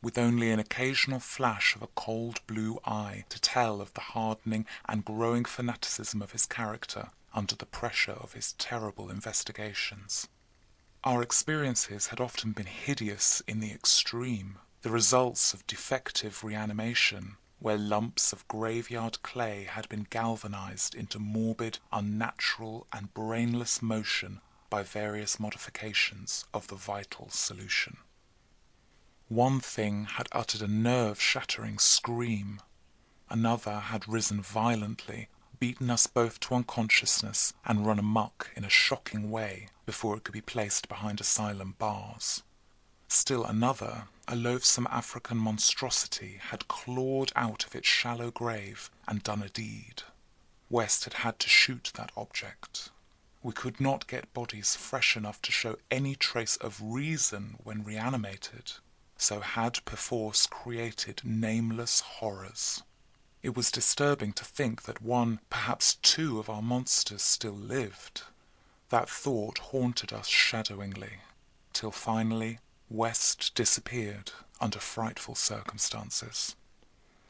with only an occasional flash of a cold blue eye to tell of the hardening and growing fanaticism of his character under the pressure of his terrible investigations. Our experiences had often been hideous in the extreme, the results of defective reanimation, where lumps of graveyard clay had been galvanized into morbid, unnatural, and brainless motion by various modifications of the vital solution. One thing had uttered a nerve-shattering scream. Another had risen violently, beaten us both to unconsciousness, and run amok in a shocking way before it could be placed behind asylum bars. Still another, a loathsome African monstrosity, had clawed out of its shallow grave and done a deed. West had had to shoot that object. We could not get bodies fresh enough to show any trace of reason when reanimated, so had perforce created nameless horrors. It was disturbing to think that one, perhaps two of our monsters still lived. That thought haunted us shadowingly, till finally West disappeared under frightful circumstances.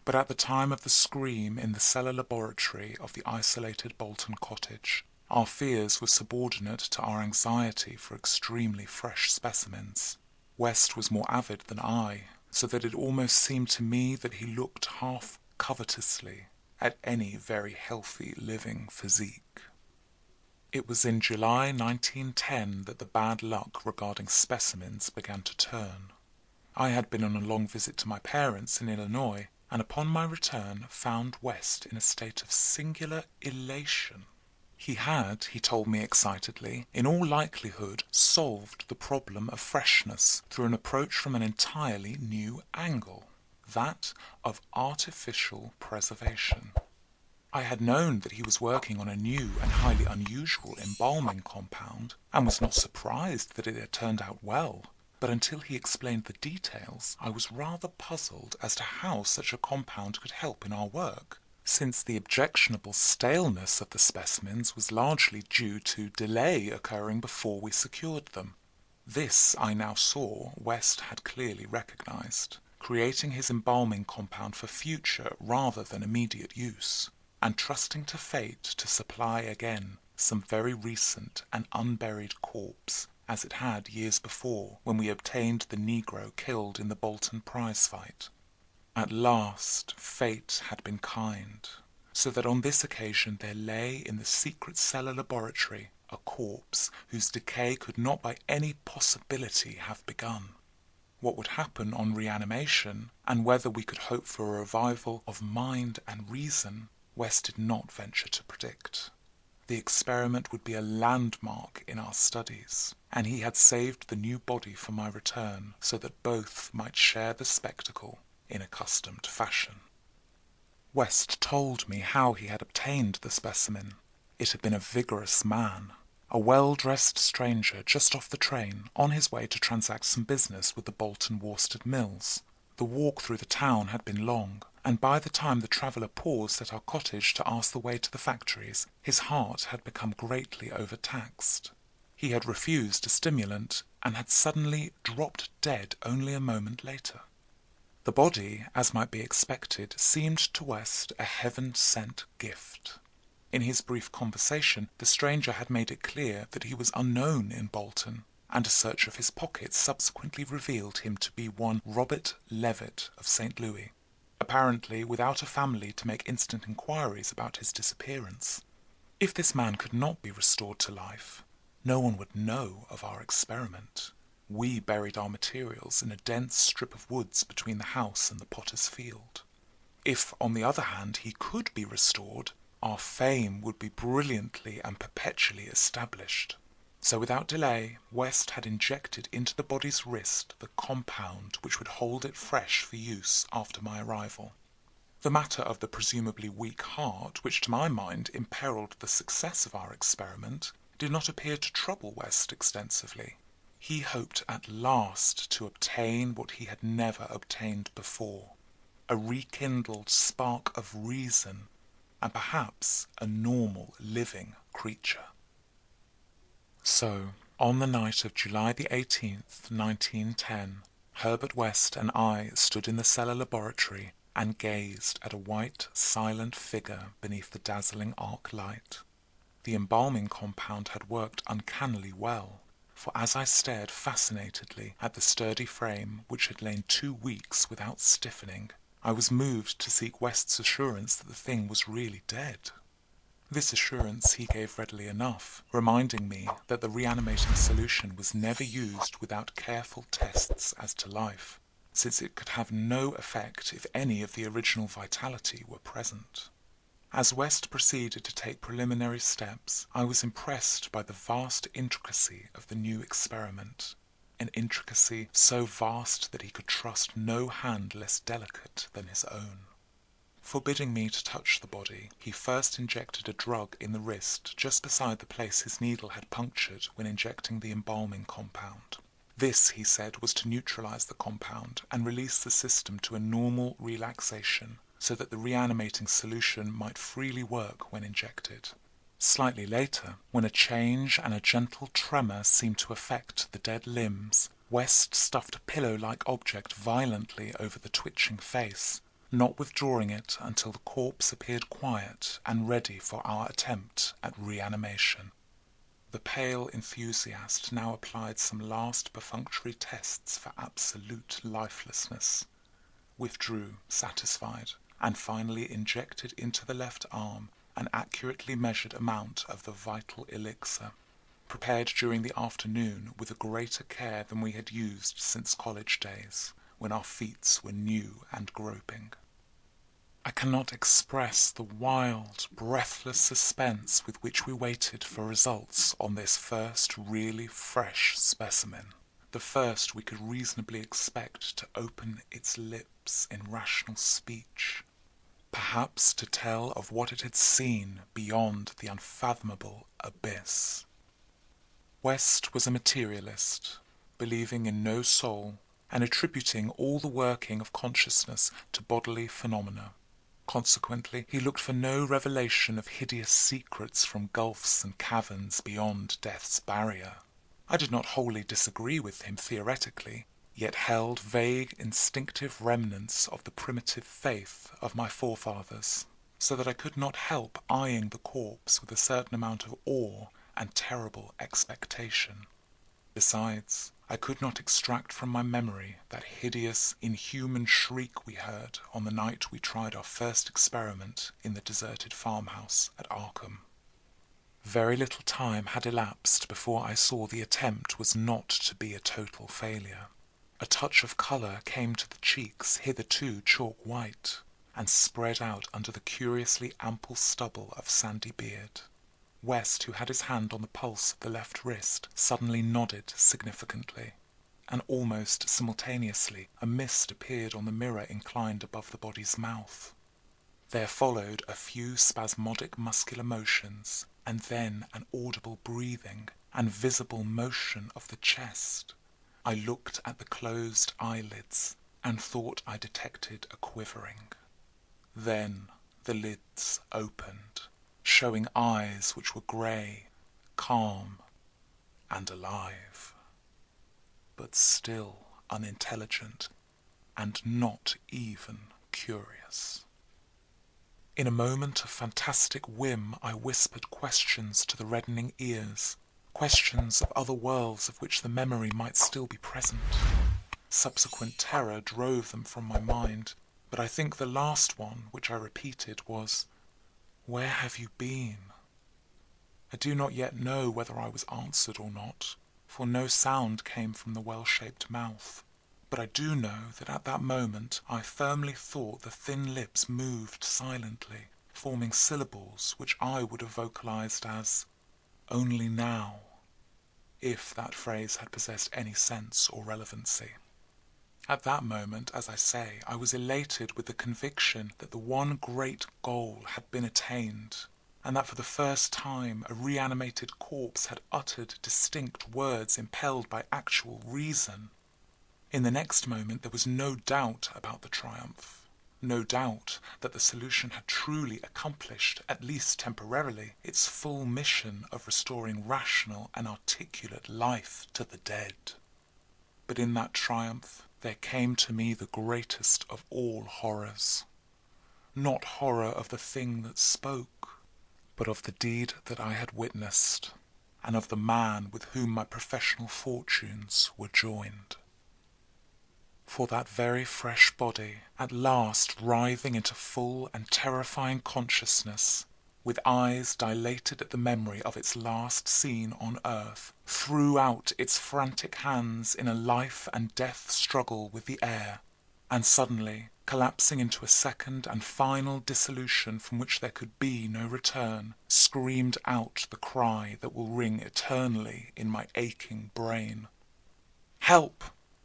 But at the time of the scream in the cellar laboratory of the isolated Bolton cottage, our fears were subordinate to our anxiety for extremely fresh specimens. West was more avid than I, so that it almost seemed to me that he looked half covetously at any very healthy living physique. It was in July 1910 that the bad luck regarding specimens began to turn. I had been on a long visit to my parents in Illinois, and upon my return found West in a state of singular elation. He had, he told me excitedly, in all likelihood solved the problem of freshness through an approach from an entirely new angle, that of artificial preservation. I had known that he was working on a new and highly unusual embalming compound, and was not surprised that it had turned out well. but until he explained the details, I was rather puzzled as to how such a compound could help in our work, since the objectionable staleness of the specimens was largely due to delay occurring before we secured them. This, I now saw, West had clearly recognized, creating his embalming compound for future rather than immediate use, and trusting to fate to supply again some very recent and unburied corpse, as it had years before when we obtained the Negro killed in the Bolton prize fight. At last fate had been kind, so that on this occasion there lay in the secret cellar laboratory a corpse whose decay could not by any possibility have begun. What would happen on reanimation, and whether we could hope for a revival of mind and reason, West did not venture to predict. The experiment would be a landmark in our studies, and he had saved the new body for my return so that both might share the spectacle in accustomed fashion. West told me how he had obtained the specimen. It had been a vigorous man, a well-dressed stranger just off the train, on his way to transact some business with the Bolton Worsted Mills. The walk through the town had been long, and by the time the traveller paused at our cottage to ask the way to the factories, his heart had become greatly overtaxed. He had refused a stimulant, and had suddenly dropped dead only a moment later. The body, as might be expected, seemed to West a heaven-sent gift. In his brief conversation, the stranger had made it clear that he was unknown in Bolton, and a search of his pockets subsequently revealed him to be one Robert Levitt of St. Louis, apparently without a family to make instant inquiries about his disappearance. If this man could not be restored to life, no one would know of our experiment. We buried our materials in a dense strip of woods between the house and the potter's field. If, on the other hand, he could be restored, our fame would be brilliantly and perpetually established. So without delay, West had injected into the body's wrist the compound which would hold it fresh for use after my arrival. The matter of the presumably weak heart, which to my mind imperilled the success of our experiment, did not appear to trouble West extensively. He hoped at last to obtain what he had never obtained before, a rekindled spark of reason, and perhaps a normal living creature. So, on the night of July the 18th, 1910, Herbert West and I stood in the cellar laboratory and gazed at a white, silent figure beneath the dazzling arc light. The embalming compound had worked uncannily well, for as I stared fascinatedly at the sturdy frame which had lain 2 weeks without stiffening, I was moved to seek West's assurance that the thing was really dead. This assurance he gave readily enough, reminding me that the reanimating solution was never used without careful tests as to life, since it could have no effect if any of the original vitality were present. As West proceeded to take preliminary steps, I was impressed by the vast intricacy of the new experiment, an intricacy so vast that he could trust no hand less delicate than his own. Forbidding me to touch the body, he first injected a drug in the wrist just beside the place his needle had punctured when injecting the embalming compound. This, he said, was to neutralize the compound and release the system to a normal relaxation so that the reanimating solution might freely work when injected. Slightly later, when a change and a gentle tremor seemed to affect the dead limbs, West stuffed a pillow-like object violently over the twitching face, not withdrawing it until the corpse appeared quiet and ready for our attempt at reanimation. The pale enthusiast now applied some last perfunctory tests for absolute lifelessness, withdrew satisfied, and finally injected into the left arm an accurately measured amount of the vital elixir, prepared during the afternoon with a greater care than we had used since college days, when our feet were new and groping. I cannot express the wild, breathless suspense with which we waited for results on this first really fresh specimen, the first we could reasonably expect to open its lips in rational speech, perhaps to tell of what it had seen beyond the unfathomable abyss. West was a materialist, believing in no soul, and attributing all the working of consciousness to bodily phenomena. Consequently, he looked for no revelation of hideous secrets from gulfs and caverns beyond death's barrier. I did not wholly disagree with him theoretically, yet held vague instinctive remnants of the primitive faith of my forefathers, so that I could not help eyeing the corpse with a certain amount of awe and terrible expectation. Besides, I could not extract from my memory that hideous, inhuman shriek we heard on the night we tried our first experiment in the deserted farmhouse at Arkham. Very little time had elapsed before I saw the attempt was not to be a total failure. A touch of colour came to the cheeks hitherto chalk white, and spread out under the curiously ample stubble of sandy beard. West, who had his hand on the pulse of the left wrist, suddenly nodded significantly, and almost simultaneously a mist appeared on the mirror inclined above the body's mouth. There followed a few spasmodic muscular motions, and then an audible breathing and visible motion of the chest. I looked at the closed eyelids and thought I detected a quivering. Then the lids opened, showing eyes which were grey, calm, and alive, but still unintelligent and not even curious. In a moment of fantastic whim I whispered questions to the reddening ears, questions of other worlds of which the memory might still be present. Subsequent terror drove them from my mind, but I think the last one which I repeated was, "Where have you been?" I do not yet know whether I was answered or not, for no sound came from the well-shaped mouth. But I do know that at that moment I firmly thought the thin lips moved silently, forming syllables which I would have vocalized as "only now," if that phrase had possessed any sense or relevancy. At that moment, as I say, I was elated with the conviction that the one great goal had been attained, and that for the first time a reanimated corpse had uttered distinct words impelled by actual reason. In the next moment there was no doubt about the triumph, no doubt that the solution had truly accomplished, at least temporarily, its full mission of restoring rational and articulate life to the dead. But in that triumph there came to me the greatest of all horrors. Not horror of the thing that spoke, but of the deed that I had witnessed, and of the man with whom my professional fortunes were joined. For that very fresh body, at last writhing into full and terrifying consciousness, with eyes dilated at the memory of its last scene on earth, threw out its frantic hands in a life and death struggle with the air, and suddenly, collapsing into a second and final dissolution from which there could be no return, screamed out the cry that will ring eternally in my aching brain. "Help!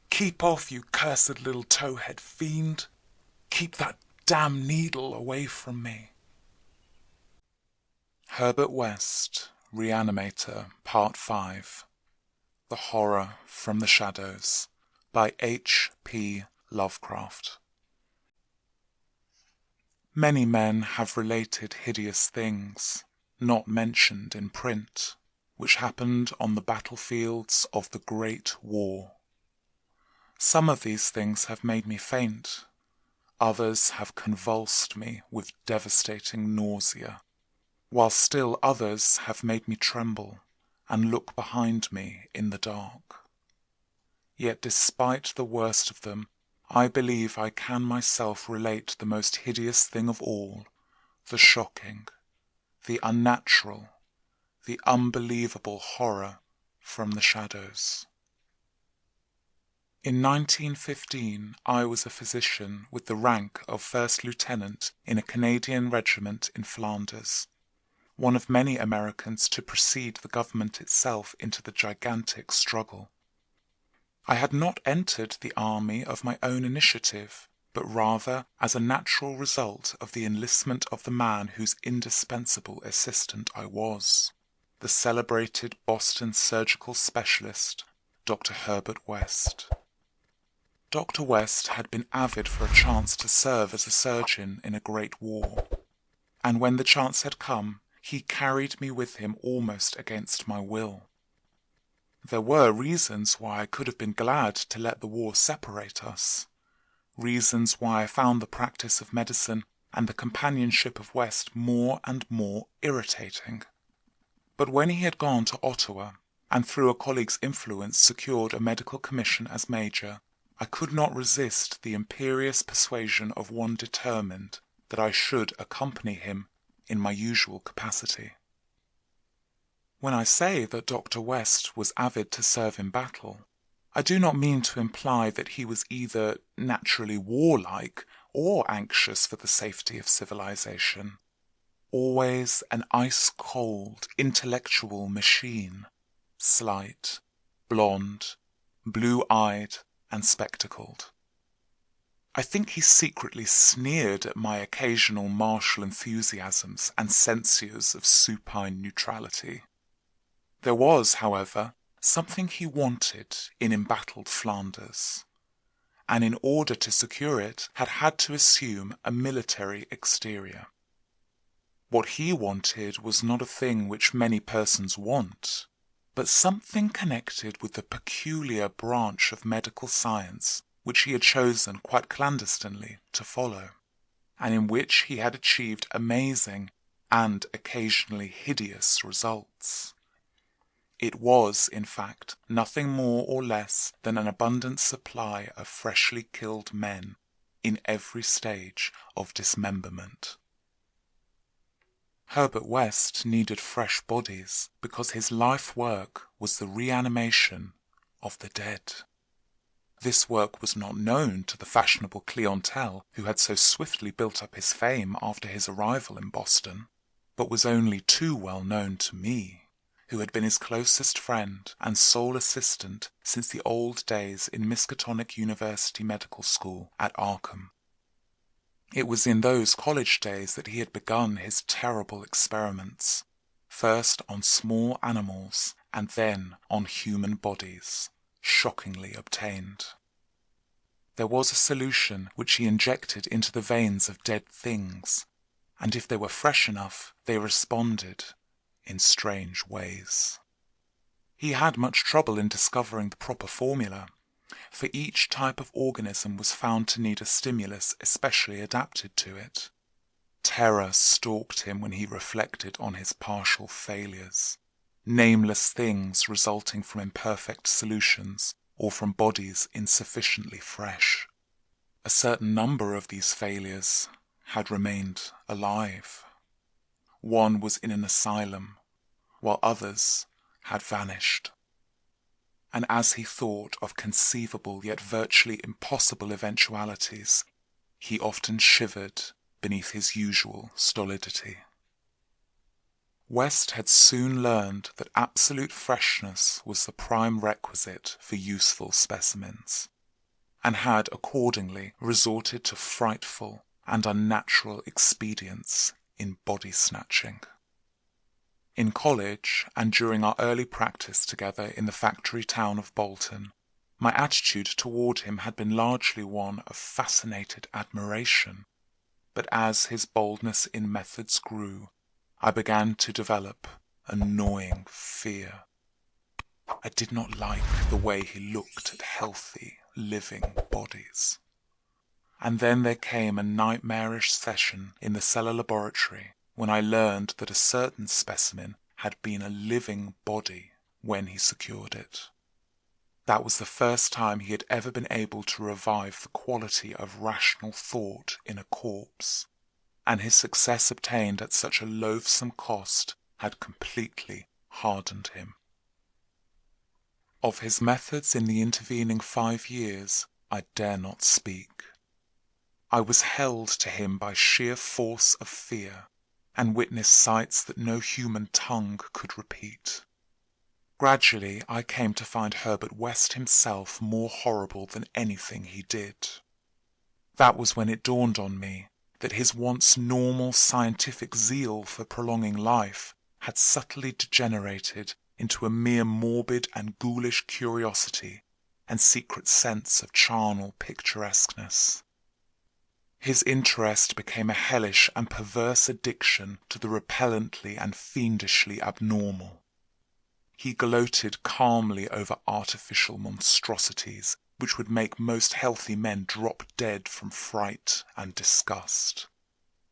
Keep off, you cursed little towhead fiend! Keep that damn needle away from me!" Herbert West, Reanimator, Part 5. The Horror from the Shadows, by H.P. Lovecraft. Many men have related hideous things, not mentioned in print, which happened on the battlefields of the Great War. Some of these things have made me faint, others have convulsed me with devastating nausea, while still others have made me tremble and look behind me in the dark. Yet despite the worst of them, I believe I can myself relate the most hideous thing of all, the shocking, the unnatural, the unbelievable horror from the shadows. In 1915 I was a physician with the rank of first lieutenant in a Canadian regiment in Flanders, one of many Americans to precede the government itself into the gigantic struggle. I had not entered the army of my own initiative, but rather as a natural result of the enlistment of the man whose indispensable assistant I was, the celebrated Boston surgical specialist, Dr. Herbert West. Dr. West had been avid for a chance to serve as a surgeon in a great war, and when the chance had come, he carried me with him almost against my will. There were reasons why I could have been glad to let the war separate us, reasons why I found the practice of medicine and the companionship of West more and more irritating. But when he had gone to Ottawa, and through a colleague's influence secured a medical commission as major, I could not resist the imperious persuasion of one determined that I should accompany him in my usual capacity. When I say that Dr. West was avid to serve in battle, I do not mean to imply that he was either naturally warlike or anxious for the safety of civilization. Always an ice-cold, intellectual machine, slight, blonde, blue-eyed, and spectacled. I think he secretly sneered at my occasional martial enthusiasms and censures of supine neutrality. There was, however, something he wanted in embattled Flanders, and in order to secure it had had to assume a military exterior. What he wanted was not a thing which many persons want, but something connected with the peculiar branch of medical science which he had chosen quite clandestinely to follow, and in which he had achieved amazing and occasionally hideous results. It was, in fact, nothing more or less than an abundant supply of freshly killed men in every stage of dismemberment. Herbert West needed fresh bodies because his life work was the reanimation of the dead. This work was not known to the fashionable clientele who had so swiftly built up his fame after his arrival in Boston, but was only too well known to me, who had been his closest friend and sole assistant since the old days in Miskatonic University Medical School at Arkham. It was in those college days that he had begun his terrible experiments, first on small animals and then on human bodies, shockingly obtained. There was a solution which he injected into the veins of dead things, and if they were fresh enough, they responded in strange ways. He had much trouble in discovering the proper formula, for each type of organism was found to need a stimulus especially adapted to it. Terror stalked him when he reflected on his partial failures, nameless things resulting from imperfect solutions or from bodies insufficiently fresh. A certain number of these failures had remained alive. One was in an asylum, while others had vanished. And as he thought of conceivable yet virtually impossible eventualities, he often shivered beneath his usual stolidity. West had soon learned that absolute freshness was the prime requisite for useful specimens, and had accordingly resorted to frightful and unnatural expedients in body snatching. In college, and during our early practice together in the factory town of Bolton, my attitude toward him had been largely one of fascinated admiration, but as his boldness in methods grew, I began to develop a gnawing fear. I did not like the way he looked at healthy, living bodies. And then there came a nightmarish session in the cellar laboratory when I learned that a certain specimen had been a living body when he secured it. That was the first time he had ever been able to revive the quality of rational thought in a corpse, and his success obtained at such a loathsome cost had completely hardened him. Of his methods in the intervening 5 years I dare not speak. I was held to him by sheer force of fear, and witnessed sights that no human tongue could repeat. Gradually I came to find Herbert West himself more horrible than anything he did. That was when it dawned on me that his once normal scientific zeal for prolonging life had subtly degenerated into a mere morbid and ghoulish curiosity and secret sense of charnel picturesqueness. His interest became a hellish and perverse addiction to the repellently and fiendishly abnormal. He gloated calmly over artificial monstrosities which would make most healthy men drop dead from fright and disgust.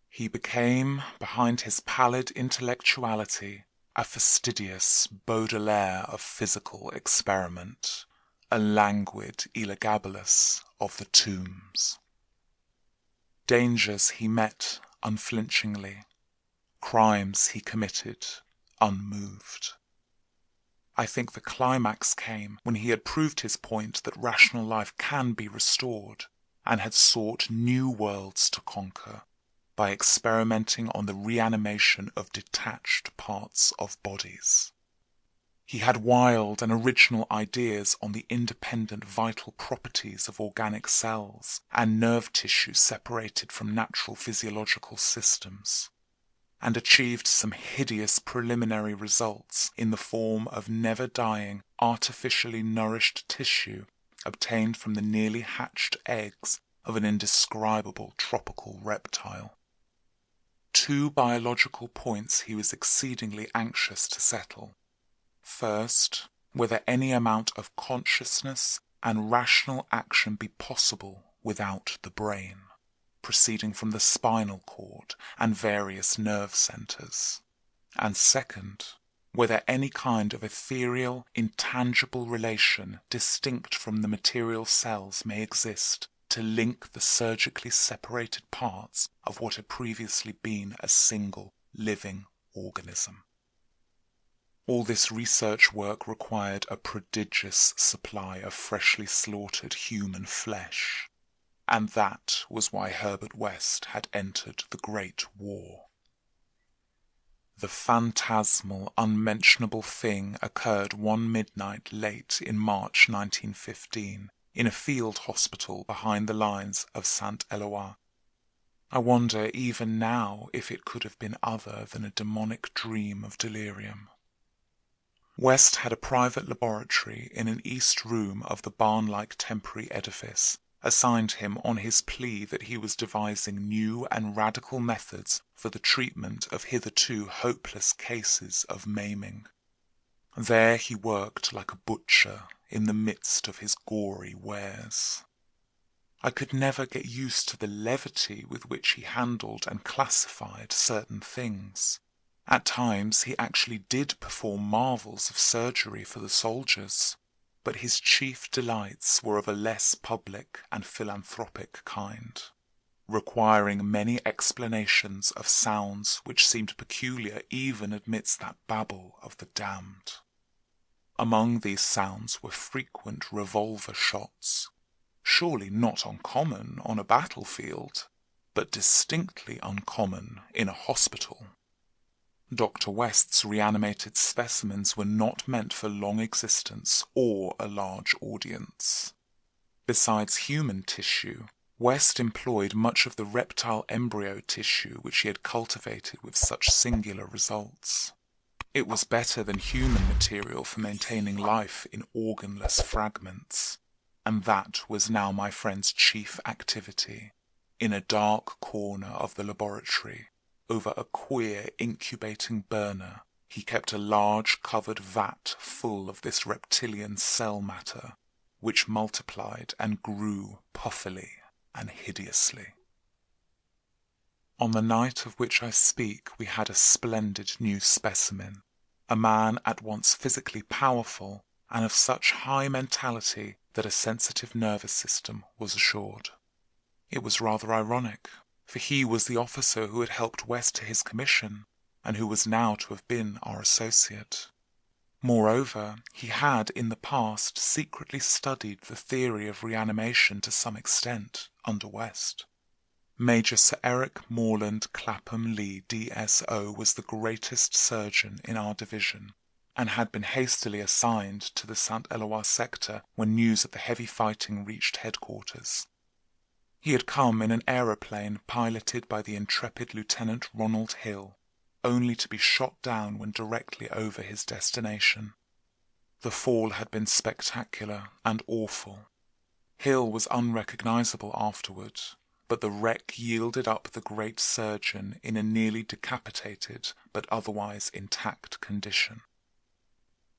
He became, behind his pallid intellectuality, a fastidious Baudelaire of physical experiment, a languid Elagabalus of the tombs. Dangers he met unflinchingly, crimes he committed unmoved. I think the climax came when he had proved his point that rational life can be restored, and had sought new worlds to conquer by experimenting on the reanimation of detached parts of bodies. He had wild and original ideas on the independent vital properties of organic cells and nerve tissue separated from natural physiological systems, and achieved some hideous preliminary results in the form of never-dying, artificially nourished tissue obtained from the nearly hatched eggs of an indescribable tropical reptile. Two biological points he was exceedingly anxious to settle. First, whether any amount of consciousness and rational action be possible without the brain, proceeding from the spinal cord and various nerve centers. And second, whether any kind of ethereal, intangible relation distinct from the material cells may exist to link the surgically separated parts of what had previously been a single living organism. All this research work required a prodigious supply of freshly slaughtered human flesh, and that was why Herbert West had entered the Great War. The phantasmal, unmentionable thing occurred one midnight late in March 1915 in a field hospital behind the lines of Saint-Éloi. I wonder even now if it could have been other than a demonic dream of delirium. West had a private laboratory in an east room of the barn-like temporary edifice, assigned him on his plea that he was devising new and radical methods for the treatment of hitherto hopeless cases of maiming. There he worked like a butcher in the midst of his gory wares. I could never get used to the levity with which he handled and classified certain things. At times he actually did perform marvels of surgery for the soldiers, but his chief delights were of a less public and philanthropic kind, requiring many explanations of sounds which seemed peculiar even amidst that babel of the damned. Among these sounds were frequent revolver shots, surely not uncommon on a battlefield, but distinctly uncommon in a hospital. Dr. West's reanimated specimens were not meant for long existence or a large audience. Besides human tissue, West employed much of the reptile embryo tissue which he had cultivated with such singular results. It was better than human material for maintaining life in organless fragments, and that was now my friend's chief activity. In a dark corner of the laboratory, over a queer incubating burner, he kept a large covered vat full of this reptilian cell matter, which multiplied and grew puffily and hideously. On the night of which I speak we had a splendid new specimen, a man at once physically powerful and of such high mentality that a sensitive nervous system was assured. It was rather ironic, for he was the officer who had helped West to his commission, and who was now to have been our associate. Moreover, he had in the past secretly studied the theory of reanimation to some extent under West. Major Sir Eric Morland Clapham Lee, D.S.O., was the greatest surgeon in our division, and had been hastily assigned to the Saint-Éloi sector when news of the heavy fighting reached headquarters. He had come in an aeroplane piloted by the intrepid Lieutenant Ronald Hill, only to be shot down when directly over his destination. The fall had been spectacular and awful. Hill was unrecognizable afterward, but the wreck yielded up the great surgeon in a nearly decapitated but otherwise intact condition.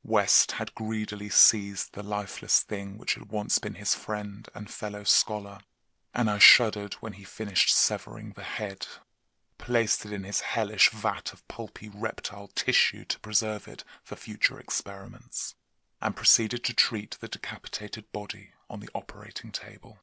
West had greedily seized the lifeless thing which had once been his friend and fellow scholar, and I shuddered when he finished severing the head, placed it in his hellish vat of pulpy reptile tissue to preserve it for future experiments, and proceeded to treat the decapitated body on the operating table.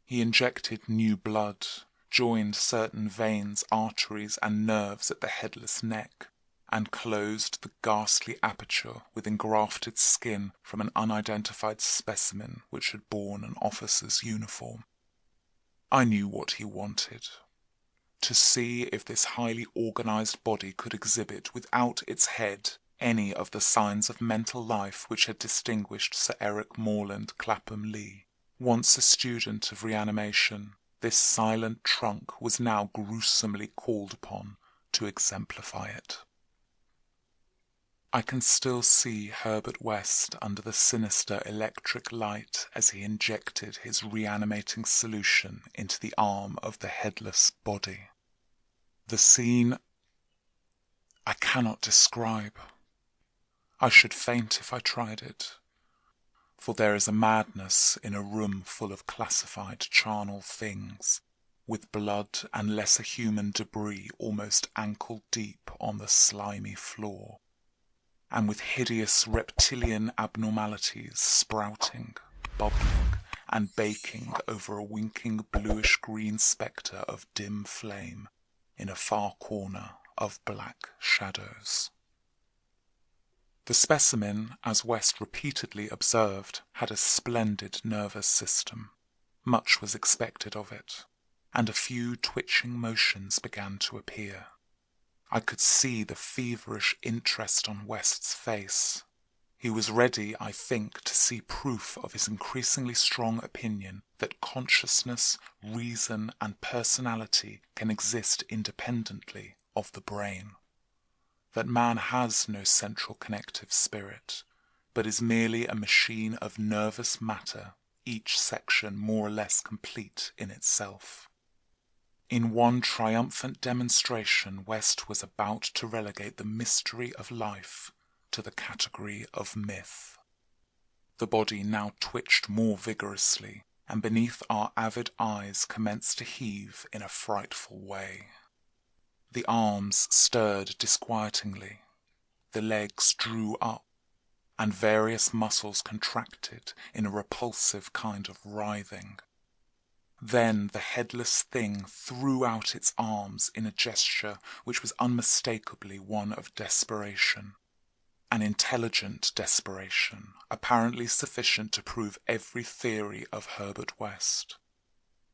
He injected new blood, joined certain veins, arteries, and nerves at the headless neck, and closed the ghastly aperture with engrafted skin from an unidentified specimen which had borne an officer's uniform. I knew what he wanted: to see if this highly organized body could exhibit without its head any of the signs of mental life which had distinguished Sir Eric Morland Clapham Lee. Once a student of reanimation, this silent trunk was now gruesomely called upon to exemplify it. I can still see Herbert West under the sinister electric light as he injected his reanimating solution into the arm of the headless body. The scene I cannot describe. I should faint if I tried it, for there is a madness in a room full of classified charnel things, with blood and lesser human debris almost ankle deep on the slimy floor, and with hideous reptilian abnormalities sprouting, bubbling, and baking over a winking bluish-green spectre of dim flame in a far corner of black shadows. The specimen, as West repeatedly observed, had a splendid nervous system. Much was expected of it, and a few twitching motions began to appear. I could see the feverish interest on West's face. He was ready, I think, to see proof of his increasingly strong opinion that consciousness, reason, and personality can exist independently of the brain. That man has no central connective spirit, but is merely a machine of nervous matter, each section more or less complete in itself. In one triumphant demonstration, West was about to relegate the mystery of life to the category of myth. The body now twitched more vigorously, and beneath our avid eyes commenced to heave in a frightful way. The arms stirred disquietingly, the legs drew up, and various muscles contracted in a repulsive kind of writhing. Then the headless thing threw out its arms in a gesture which was unmistakably one of desperation. An intelligent desperation, apparently sufficient to prove every theory of Herbert West.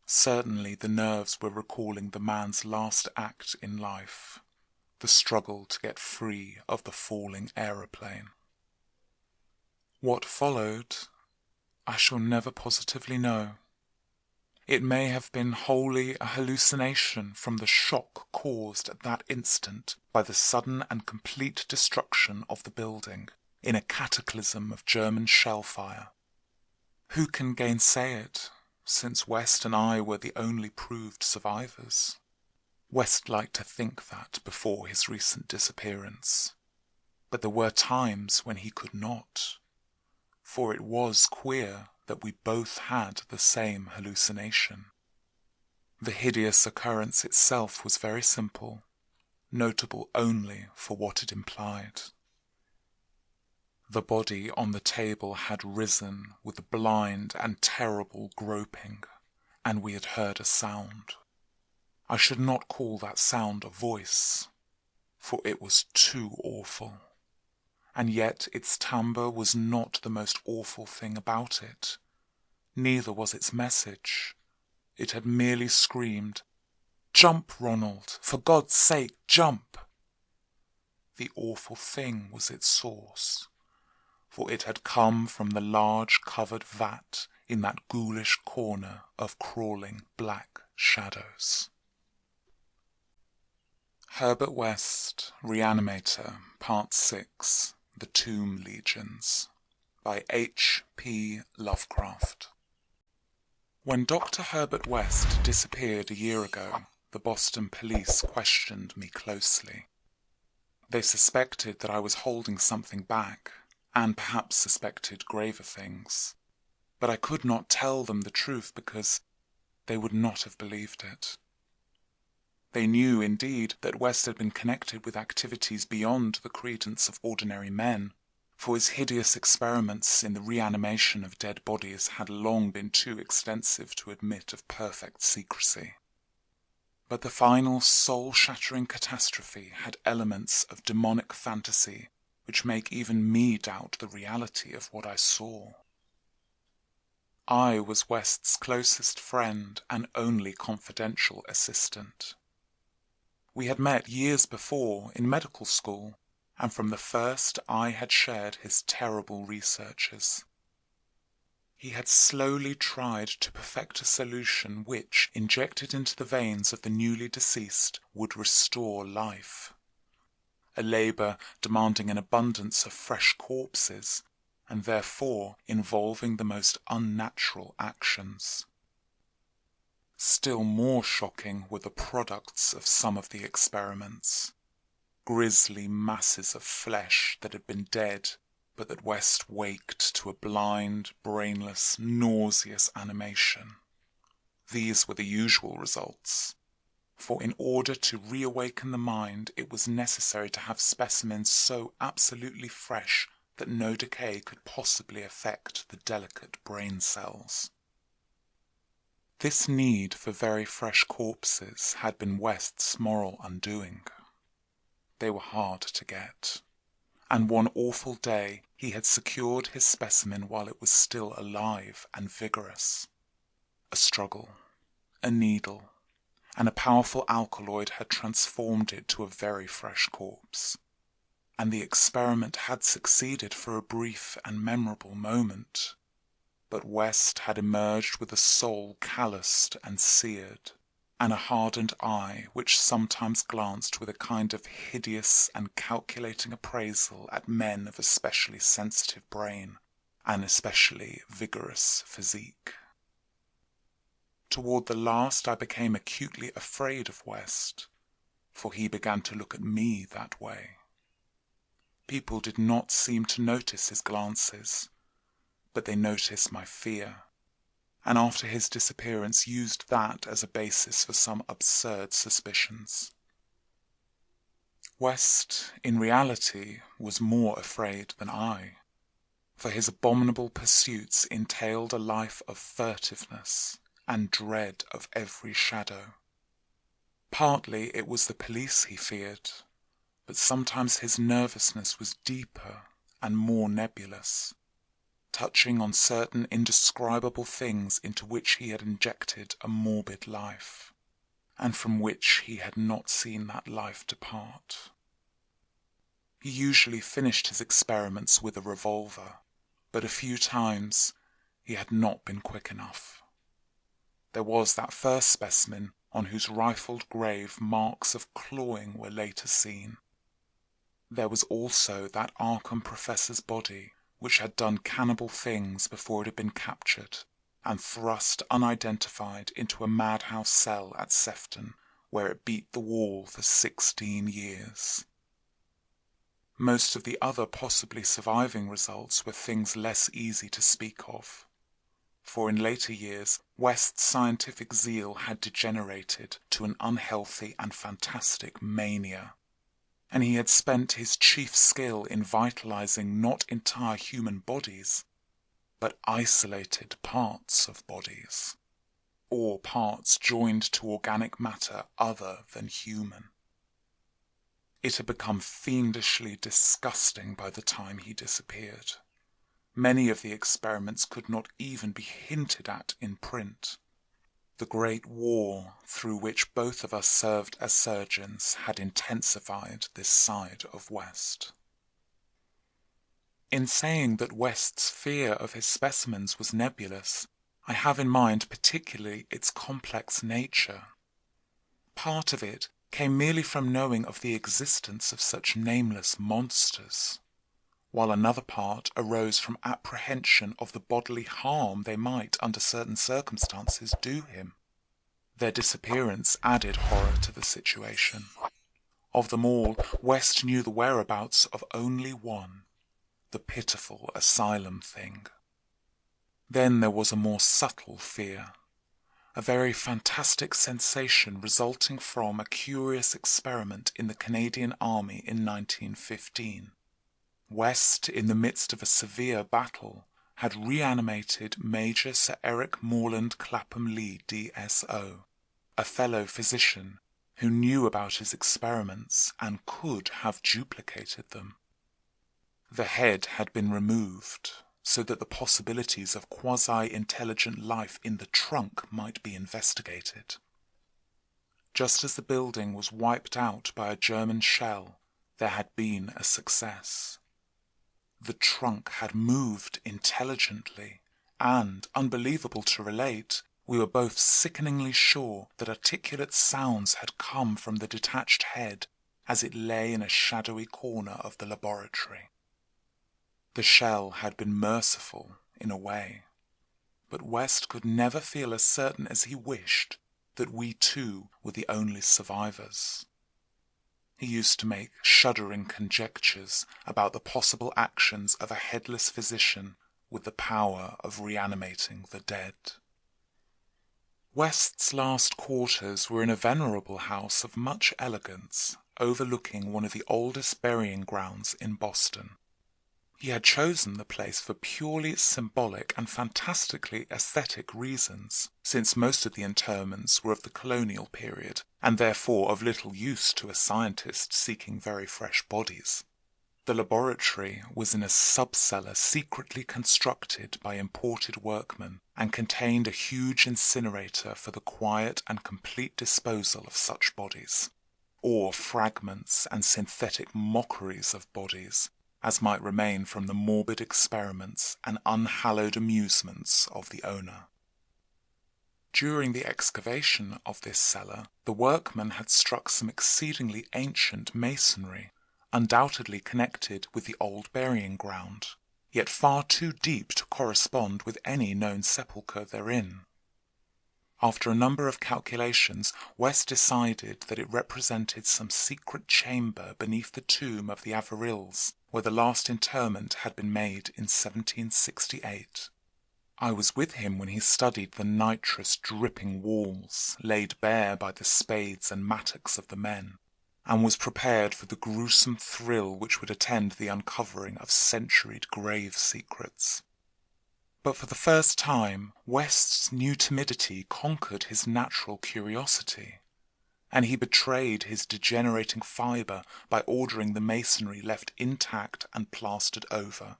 Certainly the nerves were recalling the man's last act in life, the struggle to get free of the falling aeroplane. What followed, I shall never positively know. It may have been wholly a hallucination from the shock caused at that instant by the sudden and complete destruction of the building in a cataclysm of German shell fire. Who can gainsay it, since West and I were the only proved survivors? West liked to think that before his recent disappearance. But there were times when he could not. For it was queer that we both had the same hallucination. The hideous occurrence itself was very simple, notable only for what it implied. The body on the table had risen with a blind and terrible groping, and we had heard a sound. I should not call that sound a voice, for it was too awful. And yet its timbre was not the most awful thing about it. Neither was its message. It had merely screamed, "Jump, Ronald! For God's sake, jump!" The awful thing was its source, for it had come from the large covered vat in that ghoulish corner of crawling black shadows. Herbert West Reanimator, Part 6, The Tomb Legions, by H.P. Lovecraft. When Dr. Herbert West disappeared a year ago, the Boston police questioned me closely. They suspected that I was holding something back, and perhaps suspected graver things. But I could not tell them the truth because they would not have believed it. They knew, indeed, that West had been connected with activities beyond the credence of ordinary men, for his hideous experiments in the reanimation of dead bodies had long been too extensive to admit of perfect secrecy. But the final soul-shattering catastrophe had elements of demonic fantasy which make even me doubt the reality of what I saw. I was West's closest friend and only confidential assistant. We had met years before in medical school, and from the first I had shared his terrible researches. He had slowly tried to perfect a solution which, injected into the veins of the newly deceased, would restore life. A labor demanding an abundance of fresh corpses, and therefore involving the most unnatural actions. Still more shocking were the products of some of the experiments. Grisly masses of flesh that had been dead, but that West waked to a blind, brainless, nauseous animation. These were the usual results, for in order to reawaken the mind it was necessary to have specimens so absolutely fresh that no decay could possibly affect the delicate brain cells. This need for very fresh corpses had been West's moral undoing. They were hard to get, and one awful day he had secured his specimen while it was still alive and vigorous. A struggle, a needle, and a powerful alkaloid had transformed it to a very fresh corpse, and the experiment had succeeded for a brief and memorable moment. But West had emerged with a soul calloused and seared, and a hardened eye which sometimes glanced with a kind of hideous and calculating appraisal at men of especially sensitive brain and especially vigorous physique. Toward the last I became acutely afraid of West, for he began to look at me that way. People did not seem to notice his glances, but they noticed my fear, and after his disappearance used that as a basis for some absurd suspicions. West, in reality, was more afraid than I, for his abominable pursuits entailed a life of furtiveness and dread of every shadow. Partly it was the police he feared, but sometimes his nervousness was deeper and more nebulous, touching on certain indescribable things into which he had injected a morbid life, and from which he had not seen that life depart. He usually finished his experiments with a revolver, but a few times he had not been quick enough. There was that first specimen on whose rifled grave marks of clawing were later seen. There was also that Arkham professor's body, which had done cannibal things before it had been captured and thrust unidentified into a madhouse cell at Sefton, where it beat the wall for 16 years. Most of the other possibly surviving results were things less easy to speak of, for in later years West's scientific zeal had degenerated to an unhealthy and fantastic mania, and he had spent his chief skill in vitalizing not entire human bodies, but isolated parts of bodies, or parts joined to organic matter other than human. It had become fiendishly disgusting by the time he disappeared. Many of the experiments could not even be hinted at in print. The great war through which both of us served as surgeons had intensified this side of West. In saying that West's fear of his specimens was nebulous, I have in mind particularly its complex nature. Part of it came merely from knowing of the existence of such nameless monsters, while another part arose from apprehension of the bodily harm they might, under certain circumstances, do him. Their disappearance added horror to the situation. Of them all, West knew the whereabouts of only one, the pitiful asylum thing. Then there was a more subtle fear, a very fantastic sensation resulting from a curious experiment in the Canadian Army in 1915. West, in the midst of a severe battle, had reanimated Major Sir Eric Morland Clapham Lee, D.S.O., a fellow physician who knew about his experiments and could have duplicated them. The head had been removed so that the possibilities of quasi-intelligent life in the trunk might be investigated. Just as the building was wiped out by a German shell, there had been a success. The trunk had moved intelligently, and, unbelievable to relate, we were both sickeningly sure that articulate sounds had come from the detached head as it lay in a shadowy corner of the laboratory. The shell had been merciful, in a way, but West could never feel as certain as he wished that we two were the only survivors. He used to make shuddering conjectures about the possible actions of a headless physician with the power of reanimating the dead. West's last quarters were in a venerable house of much elegance, overlooking one of the oldest burying grounds in Boston. He had chosen the place for purely symbolic and fantastically aesthetic reasons, since most of the interments were of the colonial period, and therefore of little use to a scientist seeking very fresh bodies. The laboratory was in a sub-cellar secretly constructed by imported workmen, and contained a huge incinerator for the quiet and complete disposal of such bodies, or fragments and synthetic mockeries of bodies, as might remain from the morbid experiments and unhallowed amusements of the owner. During the excavation of this cellar, the workmen had struck some exceedingly ancient masonry, undoubtedly connected with the old burying ground, yet far too deep to correspond with any known sepulchre therein. After a number of calculations, West decided that it represented some secret chamber beneath the tomb of the Averills, where the last interment had been made in 1768. I was with him when he studied the nitrous-dripping walls, laid bare by the spades and mattocks of the men, and was prepared for the gruesome thrill which would attend the uncovering of centuried grave secrets. But for the first time, West's new timidity conquered his natural curiosity, and he betrayed his degenerating fibre by ordering the masonry left intact and plastered over.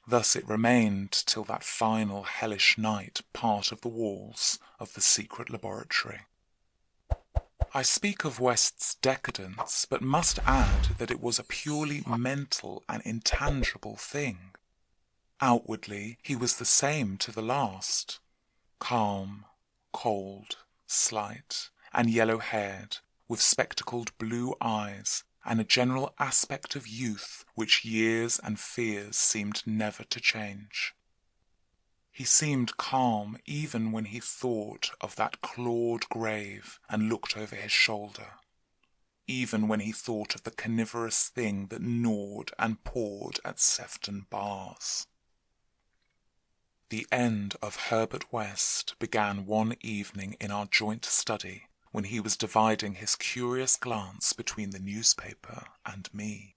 Thus it remained till that final hellish night part of the walls of the secret laboratory. I speak of West's decadence, but must add that it was a purely mental and intangible thing. Outwardly he was the same to the last, calm, cold, slight, and yellow-haired, with spectacled blue eyes, and a general aspect of youth which years and fears seemed never to change. He seemed calm even when he thought of that clawed grave and looked over his shoulder, even when he thought of the carnivorous thing that gnawed and pawed at Sefton bars. The end of Herbert West began one evening in our joint study when he was dividing his curious glance between the newspaper and me.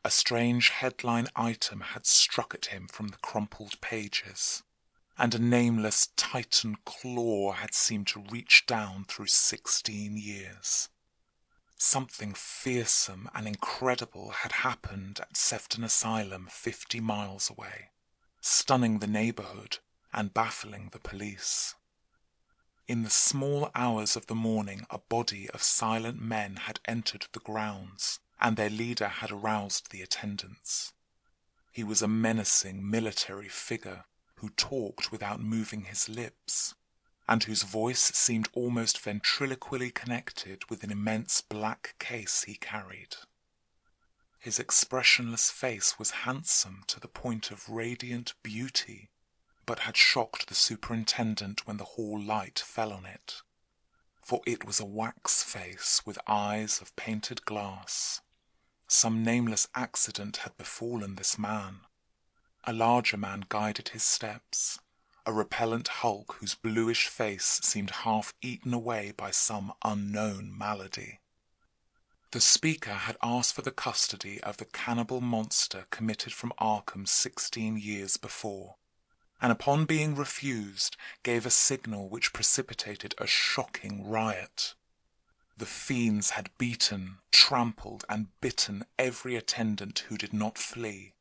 A strange headline item had struck at him from the crumpled pages, and a nameless Titan claw had seemed to reach down through 16 years. Something fearsome and incredible had happened at Sefton Asylum 50 miles away, stunning the neighborhood and baffling the police. In the small hours of the morning a body of silent men had entered the grounds, and their leader had aroused the attendants. He was a menacing military figure who talked without moving his lips, and whose voice seemed almost ventriloquially connected with an immense black case he carried. His expressionless face was handsome to the point of radiant beauty, but had shocked the superintendent when the hall light fell on it. For it was a wax face with eyes of painted glass. Some nameless accident had befallen this man. A larger man guided his steps, a repellent hulk whose bluish face seemed half eaten away by some unknown malady. The speaker had asked for the custody of the cannibal monster committed from Arkham 16 years before, and upon being refused gave a signal which precipitated a shocking riot. The fiends had beaten, trampled, and bitten every attendant who did not flee,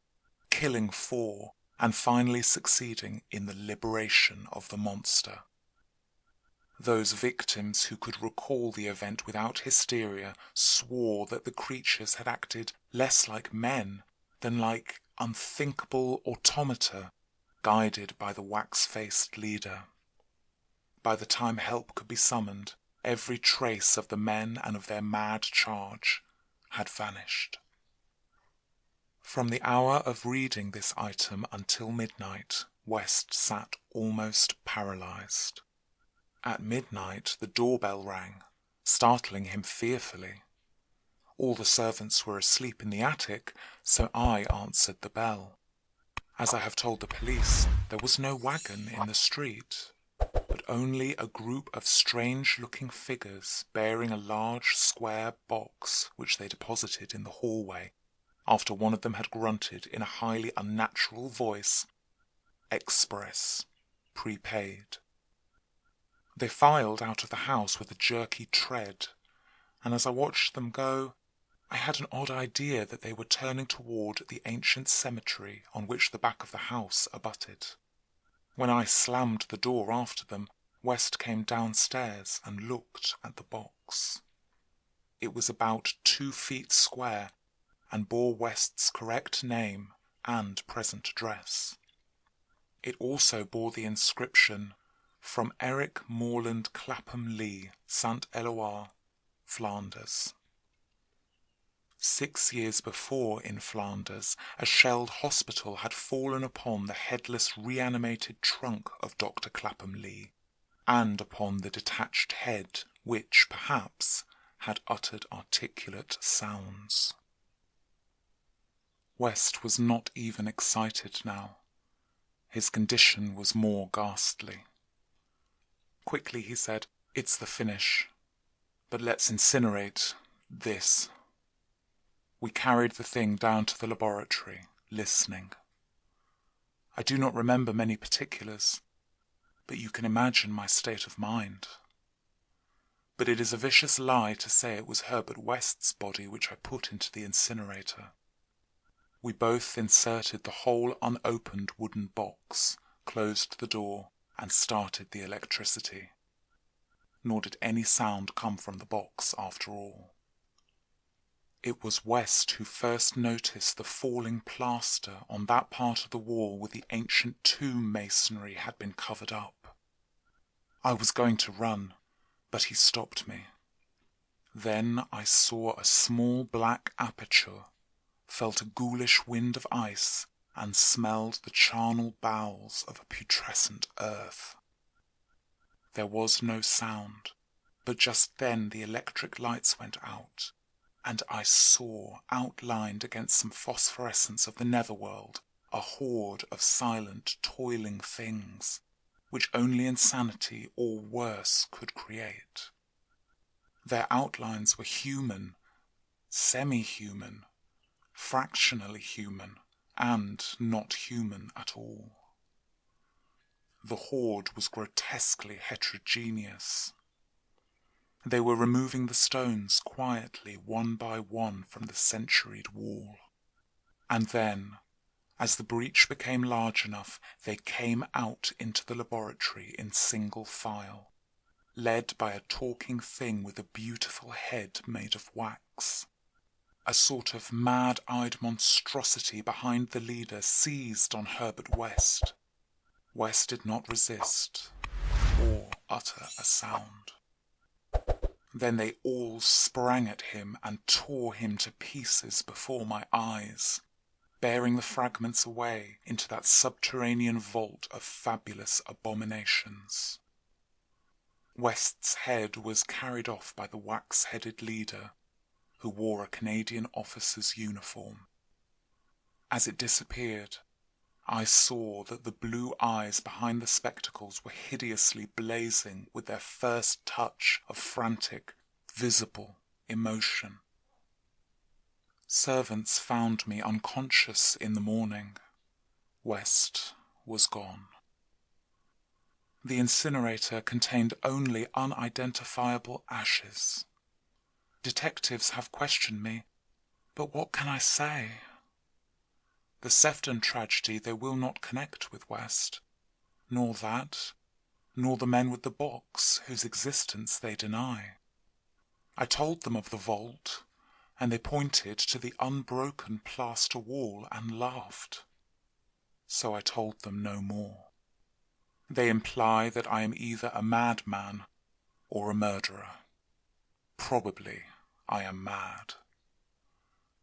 killing 4 and finally succeeding in the liberation of the monster. Those victims who could recall the event without hysteria swore that the creatures had acted less like men than like unthinkable automata guided by the wax-faced leader. By the time help could be summoned, every trace of the men and of their mad charge had vanished. From the hour of reading this item until midnight, West sat almost paralyzed. At midnight the doorbell rang, startling him fearfully. All the servants were asleep in the attic, so I answered the bell. As I have told the police, there was no wagon in the street, but only a group of strange-looking figures bearing a large square box which they deposited in the hallway, after one of them had grunted in a highly unnatural voice, "Express, prepaid." They filed out of the house with a jerky tread, and as I watched them go, I had an odd idea that they were turning toward the ancient cemetery on which the back of the house abutted. When I slammed the door after them, West came downstairs and looked at the box. It was about 2 feet square and bore West's correct name and present address. It also bore the inscription, "From Eric Morland Clapham Lee, St. Eloi, Flanders." 6 years before in Flanders, a shelled hospital had fallen upon the headless reanimated trunk of Dr. Clapham Lee, and upon the detached head which, perhaps, had uttered articulate sounds. West was not even excited now. His condition was more ghastly. Quickly he said, "It's the finish. But let's incinerate this." We carried the thing down to the laboratory, listening. I do not remember many particulars, but you can imagine my state of mind. But it is a vicious lie to say it was Herbert West's body which I put into the incinerator. We both inserted the whole unopened wooden box, closed the door, and started the electricity. Nor did any sound come from the box after all. It was West who first noticed the falling plaster on that part of the wall where the ancient tomb masonry had been covered up. I was going to run, but he stopped me. Then I saw a small black aperture, felt a ghoulish wind of ice, and smelled the charnel bowels of a putrescent earth. There was no sound, but just then the electric lights went out, and I saw, outlined against some phosphorescence of the netherworld, a horde of silent, toiling things, which only insanity or worse could create. Their outlines were human, semi-human, fractionally human, and not human at all. The horde was grotesquely heterogeneous. They were removing the stones quietly one by one from the centuried wall. And then, as the breach became large enough, they came out into the laboratory in single file, led by a talking thing with a beautiful head made of wax. A sort of mad-eyed monstrosity behind the leader seized on Herbert West. West did not resist. or utter a sound. Then they all sprang at him and tore him to pieces before my eyes, bearing the fragments away into that subterranean vault of fabulous abominations. West's head was carried off by the wax-headed leader, who wore a Canadian officer's uniform. As it disappeared, I saw that the blue eyes behind the spectacles were hideously blazing with their first touch of frantic, visible emotion. Servants found me unconscious in the morning. West was gone. The incinerator contained only unidentifiable ashes. Detectives have questioned me, but what can I say? The Sefton tragedy they will not connect with West, nor that, nor the men with the box whose existence they deny. I told them of the vault, and they pointed to the unbroken plaster wall and laughed. So I told them no more. They imply that I am either a madman or a murderer. Probably I am mad.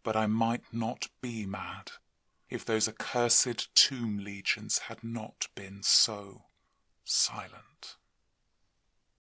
But I might not be mad if those accursed tomb legions had not been so silent.